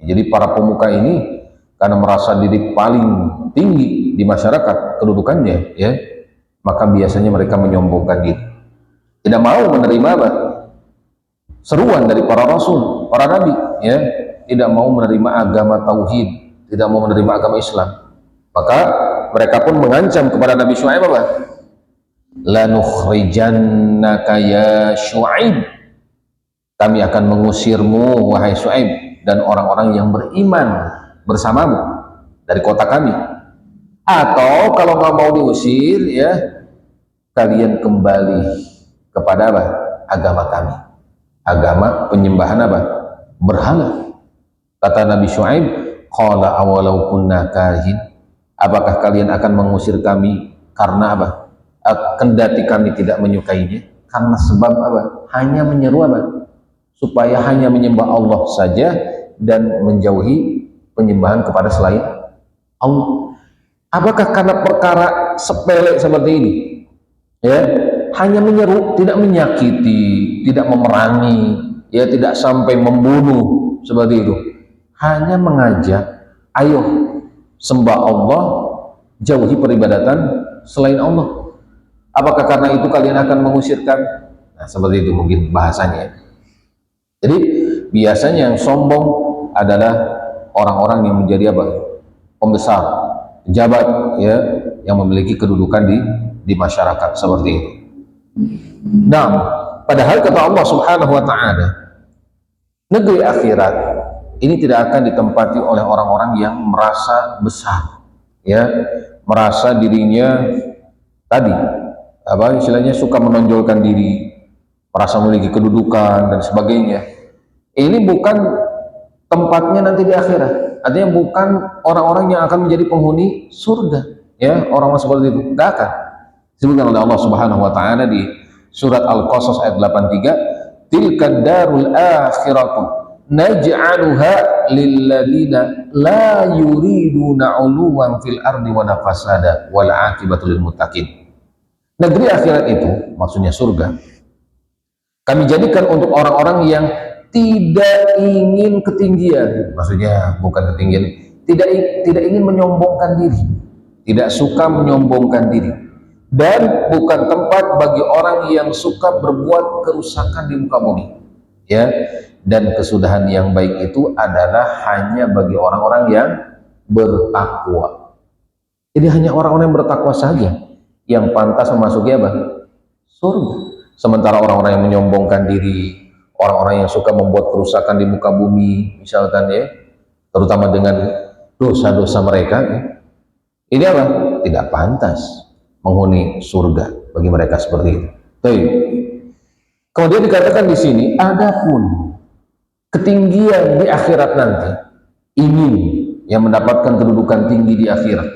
Jadi para pemuka ini karena merasa diri paling tinggi di masyarakat kedudukannya, ya, maka biasanya mereka menyombongkan diri, tidak mau menerima apa? Seruan dari para rasul, para nabi, ya, tidak mau menerima agama tauhid, tidak mau menerima agama Islam. Maka mereka pun mengancam kepada Nabi Syu'aib apa? Lanukhrijannaka ya Syu'aib, kami akan mengusirmu wahai Syu'aib dan orang-orang yang beriman bersamamu dari kota kami. Atau kalau nggak mau diusir, ya, kalian kembali kepada apa? Agama kami, agama penyembahan apa? Berhala. Kata Nabi Syu'aib, qala awalau kunna karihin, apakah kalian akan mengusir kami karena apa? Kendati kami tidak menyukainya, karena sebab apa? Hanya menyeru apa? Supaya hanya menyembah Allah saja dan menjauhi penyembahan kepada selain Allah. Apakah karena perkara sepele seperti ini, ya, hanya menyeru, tidak menyakiti, tidak memerangi, ya, tidak sampai membunuh seperti itu, hanya mengajak, ayo sembah Allah, jauhi peribadatan selain Allah. Apakah karena itu kalian akan mengusirkan? Nah, seperti itu mungkin bahasanya. Jadi biasanya yang sombong adalah orang-orang yang menjadi apa? Pembesar, pejabat, ya, yang memiliki kedudukan di masyarakat seperti itu. Nah, padahal kata Allah Subhanahu wa taala, negeri akhirat ini tidak akan ditempati oleh orang-orang yang merasa besar, ya, merasa dirinya tadi apa istilahnya suka menonjolkan diri, merasa memiliki kedudukan dan sebagainya. Ini bukan tempatnya nanti di akhirat. Artinya bukan orang-orang yang akan menjadi penghuni surga, ya, orang-orang seperti itu tidak akan. Disebutkan oleh Allah Subhanahu wa taala di surat Al-Qasas ayat 83, tilka darul akhiratu naj'aluha lilladzina la yuriduna 'uluwan fil ardi wa fasada wal 'aqibatu lil muttaqin. Negeri akhirat itu maksudnya surga, kami jadikan untuk orang-orang yang tidak ingin ketinggian, maksudnya bukan ketinggian, tidak ingin menyombongkan diri, tidak suka menyombongkan diri, dan bukan tempat bagi orang yang suka berbuat kerusakan di muka bumi, ya. Dan kesudahan yang baik itu adalah hanya bagi orang-orang yang bertakwa. Jadi hanya orang-orang yang bertakwa saja yang pantas memasuki apa? Surga. Sementara orang-orang yang menyombongkan diri, orang-orang yang suka membuat kerusakan di muka bumi, misalkan, ya, terutama dengan dosa-dosa mereka, ya, ini apa? Tidak pantas menghuni surga bagi mereka seperti itu. Baik. Kemudian dikatakan di sini, adapun ketinggian di akhirat nanti, ingin yang mendapatkan kedudukan tinggi di akhirat,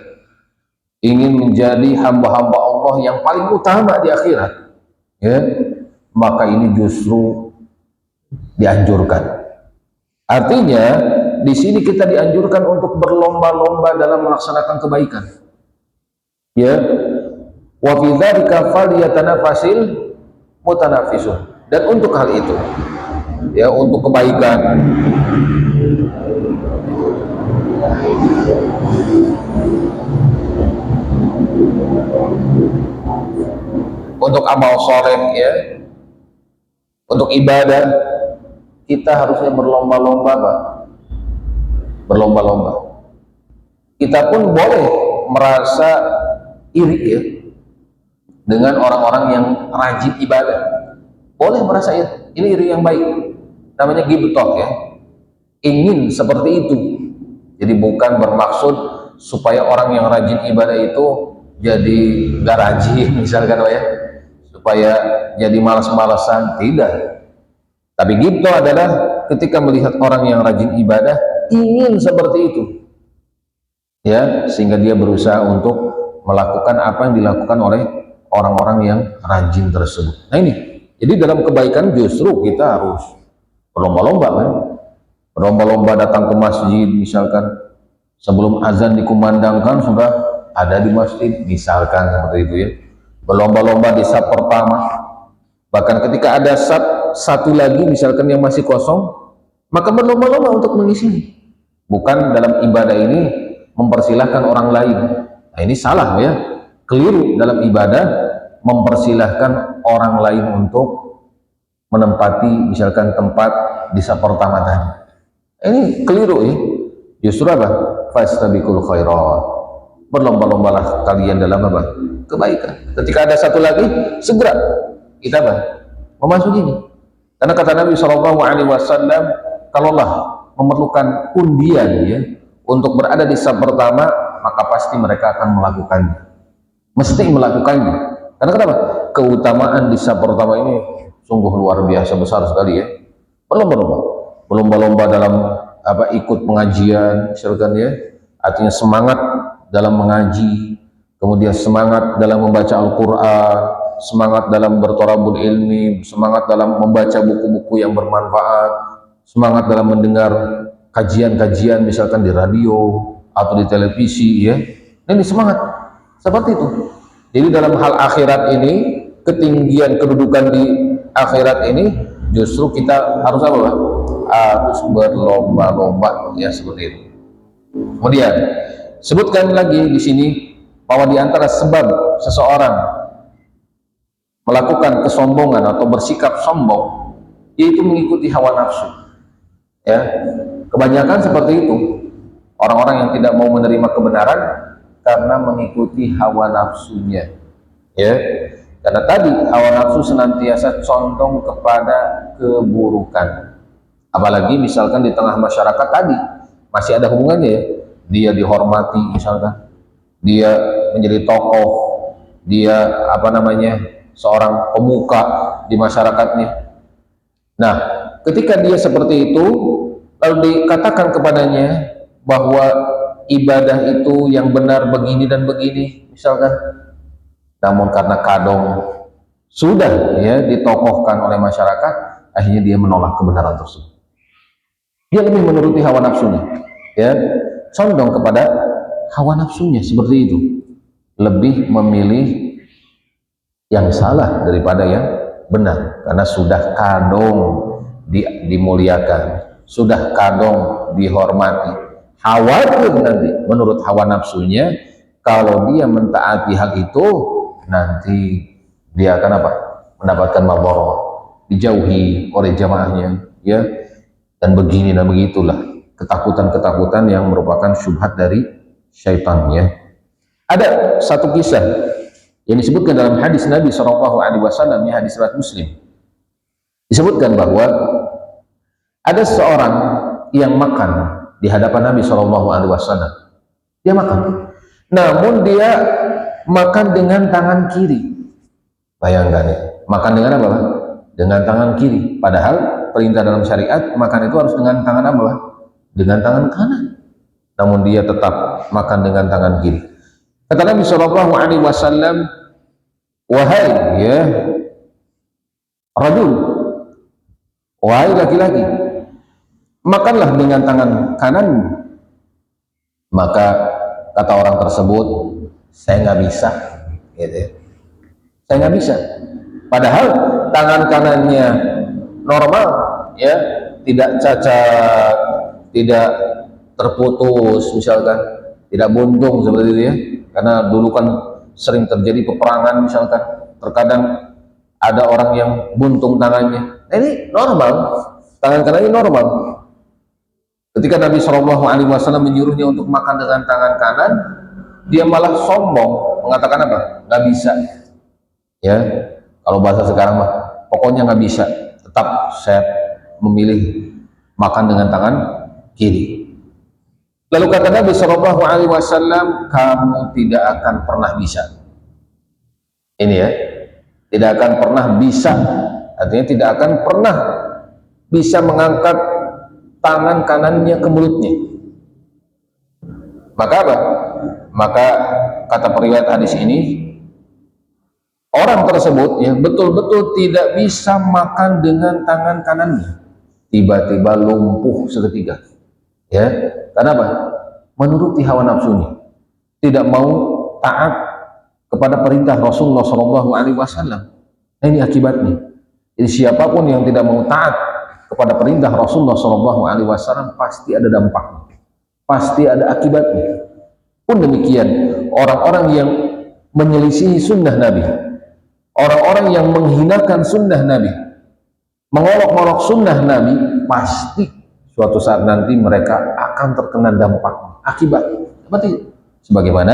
ingin menjadi hamba-hamba Allah yang paling utama di akhirat, ya, maka ini justru dianjurkan. Artinya di sini kita dianjurkan untuk berlomba-lomba dalam melaksanakan kebaikan, ya. Wa fi dzalika falyatanafasil mutanafisun. Dan untuk hal itu, ya, untuk kebaikan, untuk amal soleh, ya, untuk ibadah, kita harusnya berlomba-lomba, Pak. Berlomba-lomba. Kita pun boleh merasa iri, ya, dengan orang-orang yang rajin ibadah. Boleh merasa iri. Ini iri yang baik. Namanya ghibthah, ya. Ingin seperti itu. Jadi bukan bermaksud supaya orang yang rajin ibadah itu jadi gak rajin, misalkan, ya, supaya jadi malas-malasan, tidak. Tapi gitu adalah ketika melihat orang yang rajin ibadah ingin seperti itu, ya, sehingga dia berusaha untuk melakukan apa yang dilakukan oleh orang-orang yang rajin tersebut. Nah ini, jadi dalam kebaikan justru kita harus berlomba-lomba kan, berlomba-lomba datang ke masjid misalkan sebelum azan dikumandangkan sudah ada di masjid misalkan seperti itu ya, berlomba-lomba di saf pertama, bahkan ketika ada saf satu lagi misalkan yang masih kosong, maka berlomba-lomba untuk mengisi. Bukan dalam ibadah ini mempersilahkan orang lain. Nah ini salah ya, keliru dalam ibadah mempersilahkan orang lain untuk menempati misalkan tempat di saf pertama tadi. Ini keliru ya. Justru apa? Fastabiqul khairat. Berlomba-lombalah kalian dalam apa? Kebaikan. Ketika ada satu lagi, segera kita apa? Memasuki ini. Karena kata Nabi Shallallahu Alaihi Wasallam, kalaulah memerlukan undian ya untuk berada di saf pertama, maka pasti mereka akan melakukannya. Mesti melakukannya. Karena kenapa? Keutamaan di saf pertama ini sungguh luar biasa besar sekali ya. Berlomba-lomba dalam apa ikut pengajian misalkan ya, artinya semangat dalam mengaji, kemudian semangat dalam membaca Al-Quran, semangat dalam bertorabul ilmi, semangat dalam membaca buku-buku yang bermanfaat, semangat dalam mendengar kajian-kajian misalkan di radio atau di televisi ya. Ini semangat seperti itu. Jadi dalam hal akhirat ini, ketinggian kedudukan di akhirat ini justru kita harus apa Pak? Harus berlomba-lomba ya seperti itu. Kemudian sebutkan lagi di sini bahwa di antara sebab seseorang melakukan kesombongan atau bersikap sombong yaitu mengikuti hawa nafsu. Ya, kebanyakan seperti itu. Orang-orang yang tidak mau menerima kebenaran karena mengikuti hawa nafsunya. Ya, karena tadi hawa nafsu senantiasa condong kepada keburukan. Apalagi misalkan di tengah masyarakat tadi masih ada hubungannya ya. Dia dihormati misalkan, dia menjadi tokoh, dia apa namanya seorang pemuka di masyarakatnya. Nah, ketika dia seperti itu lalu dikatakan kepadanya bahwa ibadah itu yang benar begini dan begini misalkan, namun karena kadong sudah ya ditokohkan oleh masyarakat, akhirnya dia menolak kebenaran tersebut. Dia lebih menuruti hawa nafsunya, ya, condong kepada hawa nafsunya seperti itu, lebih memilih yang salah daripada yang benar, karena sudah kadung dimuliakan, sudah kadung dihormati. Khawatir nanti menurut hawa nafsunya kalau dia mentaati hal itu nanti dia akan apa? Mendapatkan madharah, dijauhi oleh jamaahnya, ya. Dan begini dan begitulah ketakutan-ketakutan yang merupakan syubhat dari syaitan ya. Ada satu kisah yang disebutkan dalam hadis Nabi Shallallahu Alaihi Wasallam, hadis riwayat Muslim, disebutkan bahwa ada seorang yang makan di hadapan Nabi Shallallahu Alaihi Wasallam. Dia makan, namun dia makan dengan tangan kiri. Bayangkan ya, makan dengan apa? Dengan tangan kiri. Padahal perintah dalam syariat makan itu harus dengan tangan apa? Dengan tangan kanan. Namun dia tetap makan dengan tangan kiri. Kata Nabi Shallallahu Alaihi Wasallam, wahai ya rajul, wahai laki-laki, makanlah dengan tangan kanan. Maka kata orang tersebut, saya nggak bisa, gitu ya. Saya nggak bisa. Padahal tangan kanannya normal, ya, tidak cacat, tidak terputus, misalkan, tidak buntung seperti itu ya. Karena dulu kan sering terjadi peperangan misalkan, terkadang ada orang yang buntung tangannya. Nah, ini normal, tangan kanannya normal. Ketika Nabi Shallallahu Alaihi Wasallam menyuruhnya untuk makan dengan tangan kanan, dia malah sombong, mengatakan apa? Nggak bisa. Ya, kalau bahasa sekarang mah, pokoknya nggak bisa. Tetap saya memilih makan dengan tangan kiri. Lalu kata Nabi Shallallahu Alaihi Wasallam, kamu tidak akan pernah bisa. Ini ya, tidak akan pernah bisa. Artinya tidak akan pernah bisa mengangkat tangan kanannya ke mulutnya. Maka apa? Maka kata periwayat hadis ini, orang tersebut ya betul-betul tidak bisa makan dengan tangan kanannya, tiba-tiba lumpuh seketika. Ya, kenapa? Menuruti hawa nafsunya, tidak mau taat kepada perintah Rasulullah SAW. Nah, ini akibatnya. Jadi siapapun yang tidak mau taat kepada perintah Rasulullah SAW pasti ada dampaknya, pasti ada akibatnya. Pun demikian, orang-orang yang menyelisihi sunnah Nabi, orang-orang yang menghinakan sunnah Nabi, mengolok-olok sunnah Nabi, pasti suatu saat nanti mereka akan terkena dampak akibat. Seperti sebagaimana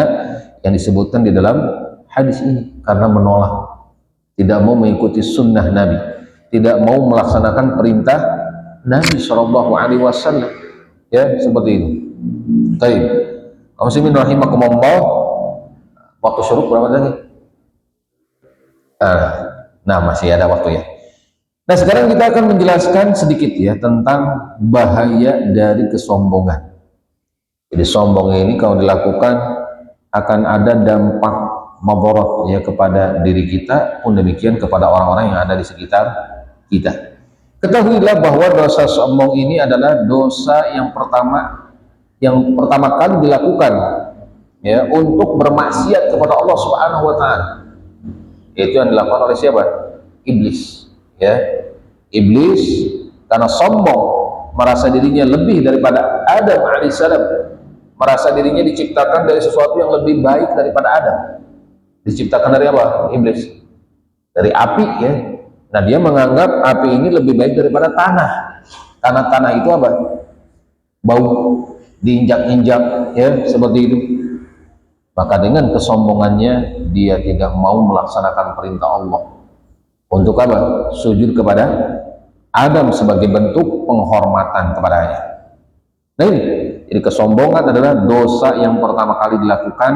yang disebutkan di dalam hadis ini, karena menolak, tidak mau mengikuti sunnah Nabi, tidak mau melaksanakan perintah Nabi SAW. Ya, seperti itu. Baik, kaum muslimin rahimakumullah, waktu syuruk berapa lagi? Nah, masih ada waktu ya. Nah, sekarang kita akan menjelaskan sedikit ya tentang bahaya dari kesombongan. Jadi sombong ini kalau dilakukan akan ada dampak madharat ya kepada diri kita, pun demikian kepada orang-orang yang ada di sekitar kita. Ketahuilah bahwa dosa sombong ini adalah dosa yang pertama kali dilakukan ya untuk bermaksiat kepada Allah Subhanahu wa taala. Itu yang dilakukan oleh siapa? Iblis. Ya, iblis karena sombong, merasa dirinya lebih daripada Adam alaihissalam, merasa dirinya diciptakan dari sesuatu yang lebih baik daripada Adam. Diciptakan dari apa? Iblis. Dari api ya. Nah, dia menganggap api ini lebih baik daripada tanah. Karena tanah itu apa? Bau, diinjak-injak ya, seperti itu. Maka dengan kesombongannya dia tidak mau melaksanakan perintah Allah. Untuk apa? Sujud kepada Adam sebagai bentuk penghormatan kepadanya. Nah ini, jadi kesombongan adalah dosa yang pertama kali dilakukan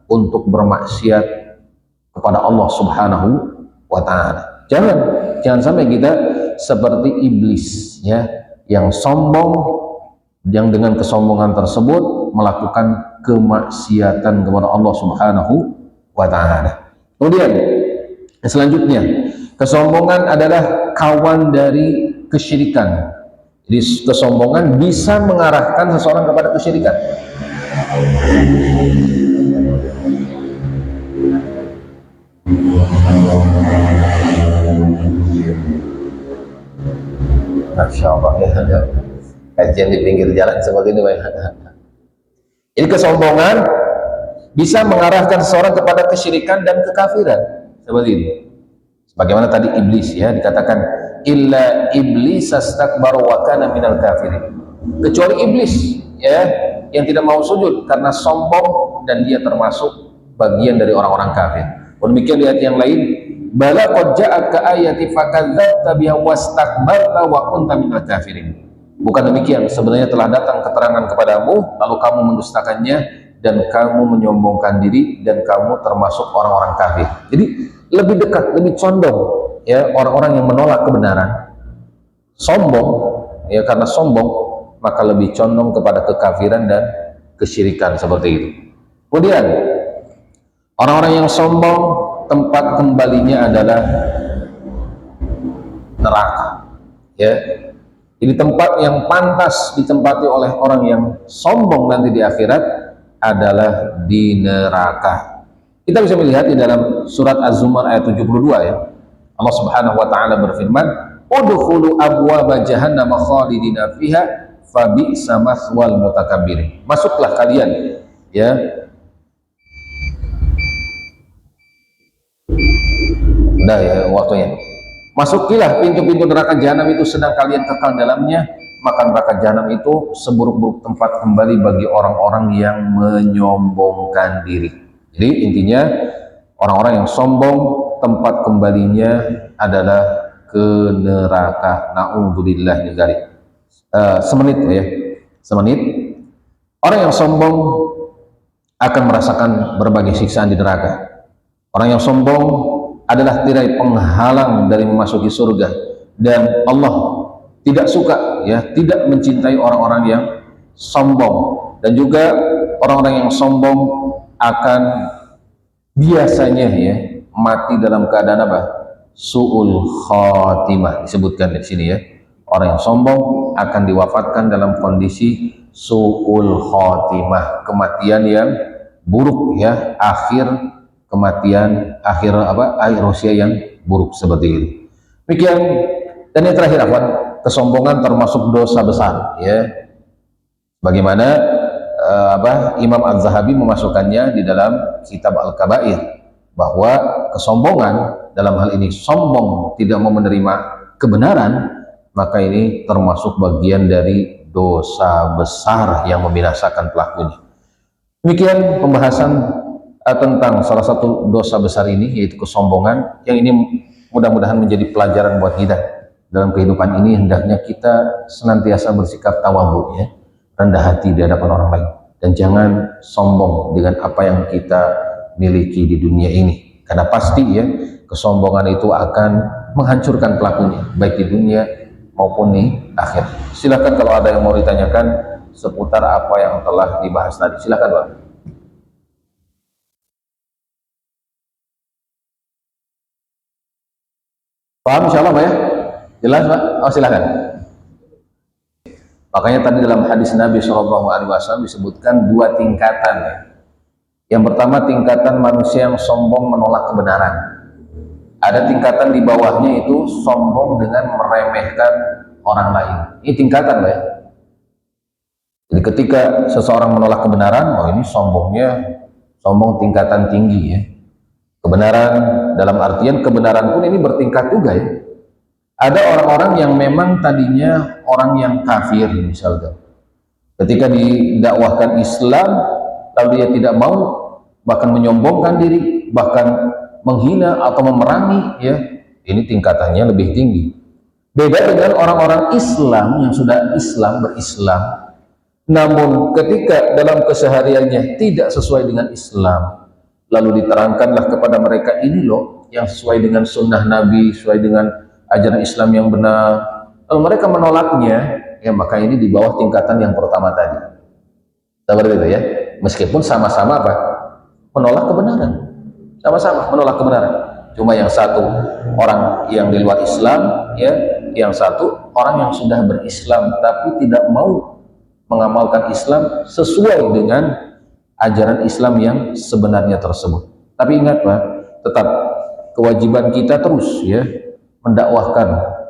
untuk bermaksiat kepada Allah Subhanahu wa taala. Jangan sampai kita seperti iblis ya, yang sombong, yang dengan kesombongan tersebut melakukan kemaksiatan kepada Allah Subhanahu wa taala. Kemudian selanjutnya, kesombongan adalah kawan dari kesyirikan. Jadi kesombongan bisa mengarahkan seseorang kepada kesyirikan. Masya Allah ya, kajian di pinggir jalan seperti ini. Jadi kesombongan bisa mengarahkan seseorang kepada kesyirikan dan kekafiran seperti ini. Bagaimana tadi iblis ya, dikatakan illa iblis astakbaru wa kana minal kafirin. Kecuali iblis ya, yang tidak mau sujud karena sombong dan dia termasuk bagian dari orang-orang kafir. Demikian di ayat yang lain, bala qad ja'aka ayati fakadzdzabta biha wastakbarta wa kunta minal kafirin. Bukan demikian, sebenarnya telah datang keterangan kepadamu lalu kamu mendustakannya dan kamu menyombongkan diri dan kamu termasuk orang-orang kafir. Jadi lebih dekat, lebih condong ya orang-orang yang menolak kebenaran, sombong ya, karena sombong maka lebih condong kepada kekafiran dan kesyirikan seperti itu. Kemudian orang-orang yang sombong tempat kembalinya adalah neraka ya. Jadi tempat yang pantas ditempati oleh orang yang sombong nanti di akhirat adalah di neraka. Kita bisa melihat di dalam surat Az-Zumar ayat 72 ya. Allah Subhanahu wa taala berfirman, "Udkhulu abwaaba jahannam khalidina fiha fabi'sa maswal mutakabbirin." Masuklah kalian ya. Udah ya waktunya. Masukilah pintu-pintu neraka jahanam itu sedang kalian kekal dalamnya, maka neraka jahanam itu seburuk-buruk tempat kembali bagi orang-orang yang menyombongkan diri. Jadi intinya orang-orang yang sombong tempat kembalinya adalah ke neraka. Na'udzubillah min dzalik. Semenit ya, semenit. Orang yang sombong akan merasakan berbagai siksaan di neraka. Orang yang sombong adalah tirai penghalang dari memasuki surga, dan Allah tidak suka ya, tidak mencintai orang-orang yang sombong, dan juga orang-orang yang sombong akan biasanya ya mati dalam keadaan apa? Su'ul khatimah, disebutkan di sini ya. Orang yang sombong akan diwafatkan dalam kondisi su'ul khatimah, kematian yang buruk ya, akhir usia yang buruk seperti itu. Demikian. Dan yang terakhir apa? Kesombongan termasuk dosa besar ya. Bagaimana Imam Az-Zahabi memasukkannya di dalam kitab Al-Kabair, bahwa kesombongan dalam hal ini sombong tidak mau menerima kebenaran, maka ini termasuk bagian dari dosa besar yang membinasakan pelakunya. Demikian pembahasan tentang salah satu dosa besar ini, yaitu kesombongan, yang ini mudah-mudahan menjadi pelajaran buat kita dalam kehidupan ini. Hendaknya kita senantiasa bersikap tawadhu ya, rendah hati di hadapan orang lain, dan jangan sombong dengan apa yang kita miliki di dunia ini, karena pasti ya kesombongan itu akan menghancurkan pelakunya baik di dunia maupun di akhir. Silakan kalau ada yang mau ditanyakan seputar apa yang telah dibahas tadi, silakan Pak. Paham insyaallah Pak ya? Jelas Pak? Oh silakan. Makanya tadi dalam hadis Nabi SAW disebutkan dua tingkatan ya. Yang pertama tingkatan manusia yang sombong menolak kebenaran. Ada tingkatan di bawahnya itu sombong dengan meremehkan orang lain. Ini tingkatan Pak ya. Jadi ketika seseorang menolak kebenaran, oh ini sombong tingkatan tinggi ya. Kebenaran dalam artian kebenaran pun ini bertingkat juga ya. Ada orang-orang yang memang tadinya orang yang kafir misalnya, ketika didakwahkan Islam lalu dia tidak mau, bahkan menyombongkan diri, bahkan menghina atau memerangi ya, ini tingkatannya lebih tinggi. Beda dengan orang-orang Islam yang sudah berislam, namun ketika dalam kesehariannya tidak sesuai dengan Islam, lalu diterangkanlah kepada mereka, ini loh yang sesuai dengan sunnah Nabi, sesuai dengan ajaran Islam yang benar, lalu mereka menolaknya, ya maka ini di bawah tingkatan yang pertama tadi. Seperti itu ya. Meskipun sama-sama menolak kebenaran, sama-sama menolak kebenaran. Cuma yang satu orang yang di luar Islam, ya, yang satu orang yang sudah berislam tapi tidak mau mengamalkan Islam sesuai dengan ajaran Islam yang sebenarnya tersebut. Tapi ingat Pak, tetap kewajiban kita terus ya mendakwahkan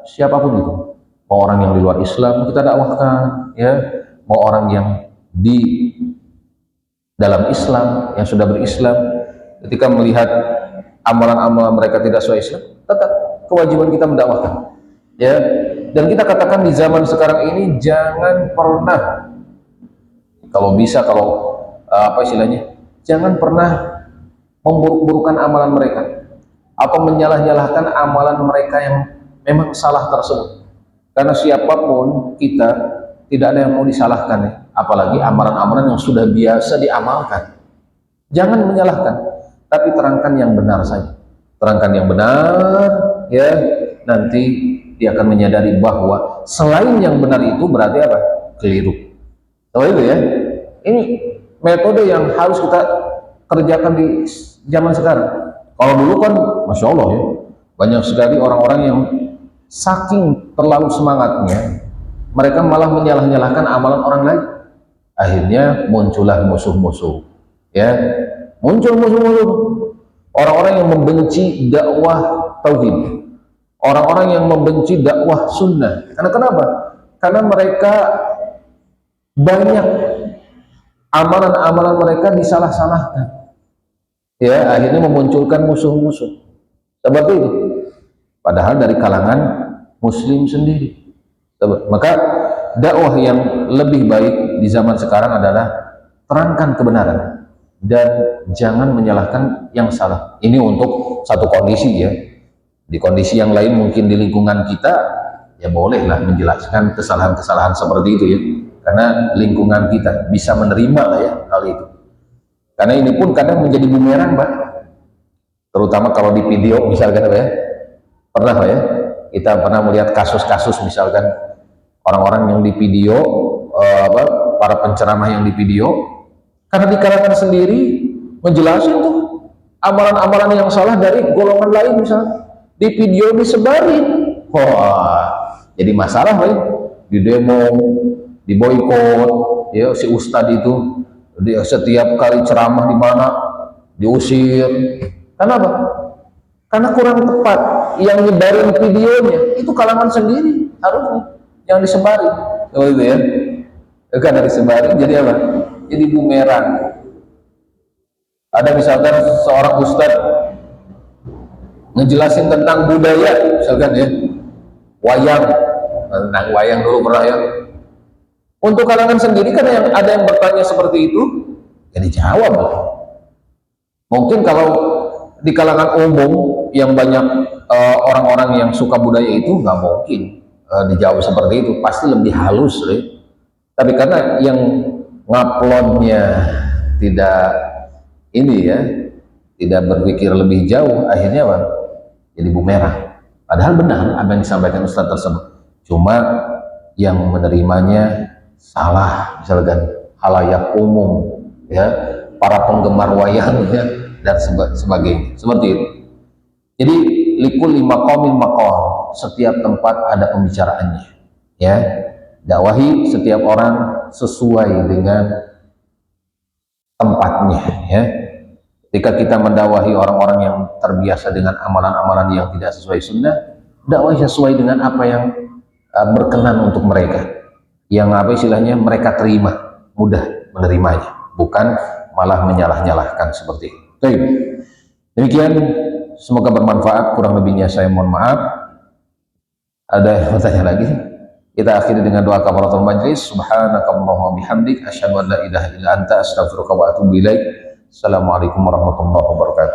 siapapun itu. Mau orang yang di luar Islam kita dakwahkan ya, mau orang yang di dalam Islam yang sudah berislam, ketika melihat amalan-amalan mereka tidak sesuai Islam, tetap kewajiban kita mendakwahkan ya. Dan kita katakan di zaman sekarang ini jangan pernah, kalau bisa, jangan pernah memburuk-burukan amalan mereka atau menyalah-nyalahkan amalan mereka yang memang salah tersebut. Karena siapapun kita, tidak ada yang mau disalahkan ya, apalagi amalan-amalan yang sudah biasa diamalkan. Jangan menyalahkan, tapi terangkan yang benar saja. Terangkan yang benar ya, nanti dia akan menyadari bahwa selain yang benar itu berarti apa? Keliru. Tahu itu ya? Ini metode yang harus kita kerjakan di zaman sekarang. Kalau dulu kan, Masya Allah ya, banyak sekali orang-orang yang saking terlalu semangatnya, mereka malah menyalah-nyalahkan amalan orang lain. Akhirnya muncullah musuh-musuh. Ya, muncul musuh-musuh. Orang-orang yang membenci dakwah tauhid, orang-orang yang membenci dakwah sunnah. Karena kenapa? Karena mereka banyak amalan-amalan mereka disalah-salahkan. Ya, akhirnya memunculkan musuh-musuh seperti itu, padahal dari kalangan muslim sendiri. Maka dakwah yang lebih baik di zaman sekarang adalah terangkan kebenaran dan jangan menyalahkan yang salah. Ini untuk satu kondisi ya. Di kondisi yang lain mungkin di lingkungan kita ya bolehlah menjelaskan kesalahan-kesalahan seperti itu ya, karena lingkungan kita bisa menerima lah ya hal itu. Karena ini pun kadang menjadi bumerang Pak, terutama kalau di video misalkan Pak ya, pernah Pak ya, kita pernah melihat kasus-kasus misalkan orang-orang yang di video, para penceramah yang di video, karena di kalangan sendiri menjelaskan tuh amalan-amalan yang salah dari golongan lain misalnya di video disebarin, wah jadi masalah lain, di demo, di boykot, ya si ustadz itu dia setiap kali ceramah di mana diusir. Kenapa? Karena kurang tepat. Yang nyebarin videonya itu kalangan sendiri harusnya yang disebarin, seperti itu ya. Karena disebarin jadi apa? Jadi bumerang. Ada misalkan seorang ustadz ngejelasin tentang budaya, misalkan ya, wayang, tentang wayang dulu pernah ya. Untuk kalangan sendiri kan yang ada yang bertanya seperti itu, ya dijawab lah. Mungkin kalau di kalangan umum yang banyak orang-orang yang suka budaya itu nggak mungkin dijawab seperti itu, pasti lebih halus deh. Tapi karena yang nguploadnya tidak ini ya, tidak berpikir lebih jauh, akhirnya apa? Jadi bumerang. Padahal benar apa yang disampaikan Ustadz tersebut, cuma yang menerimanya salah, misalkan halayak umum ya, para penggemar wayangnya dan sebagainya, seperti itu. Jadi likulli maqamin maqal, setiap tempat ada pembicaraannya ya. Dakwahi setiap orang sesuai dengan tempatnya ya. Ketika kita mendakwahi orang-orang yang terbiasa dengan amalan-amalan yang tidak sesuai sunnah, dakwahi sesuai dengan apa yang berkenan untuk mereka, yang apa istilahnya mereka terima, mudah menerimanya, bukan malah menyalah-nyalahkan seperti itu. Baik. Demikian, semoga bermanfaat. Kurang lebihnya saya mohon maaf. Ada yang mau tanya lagi? Kita akhiri dengan doa kafaratul majlis. Subhanakallahumma bihamdik, asyhadu an la ilaha illa anta, astaghfiruka wa atubu ilaik. Assalamualaikum warahmatullahi wabarakatuh.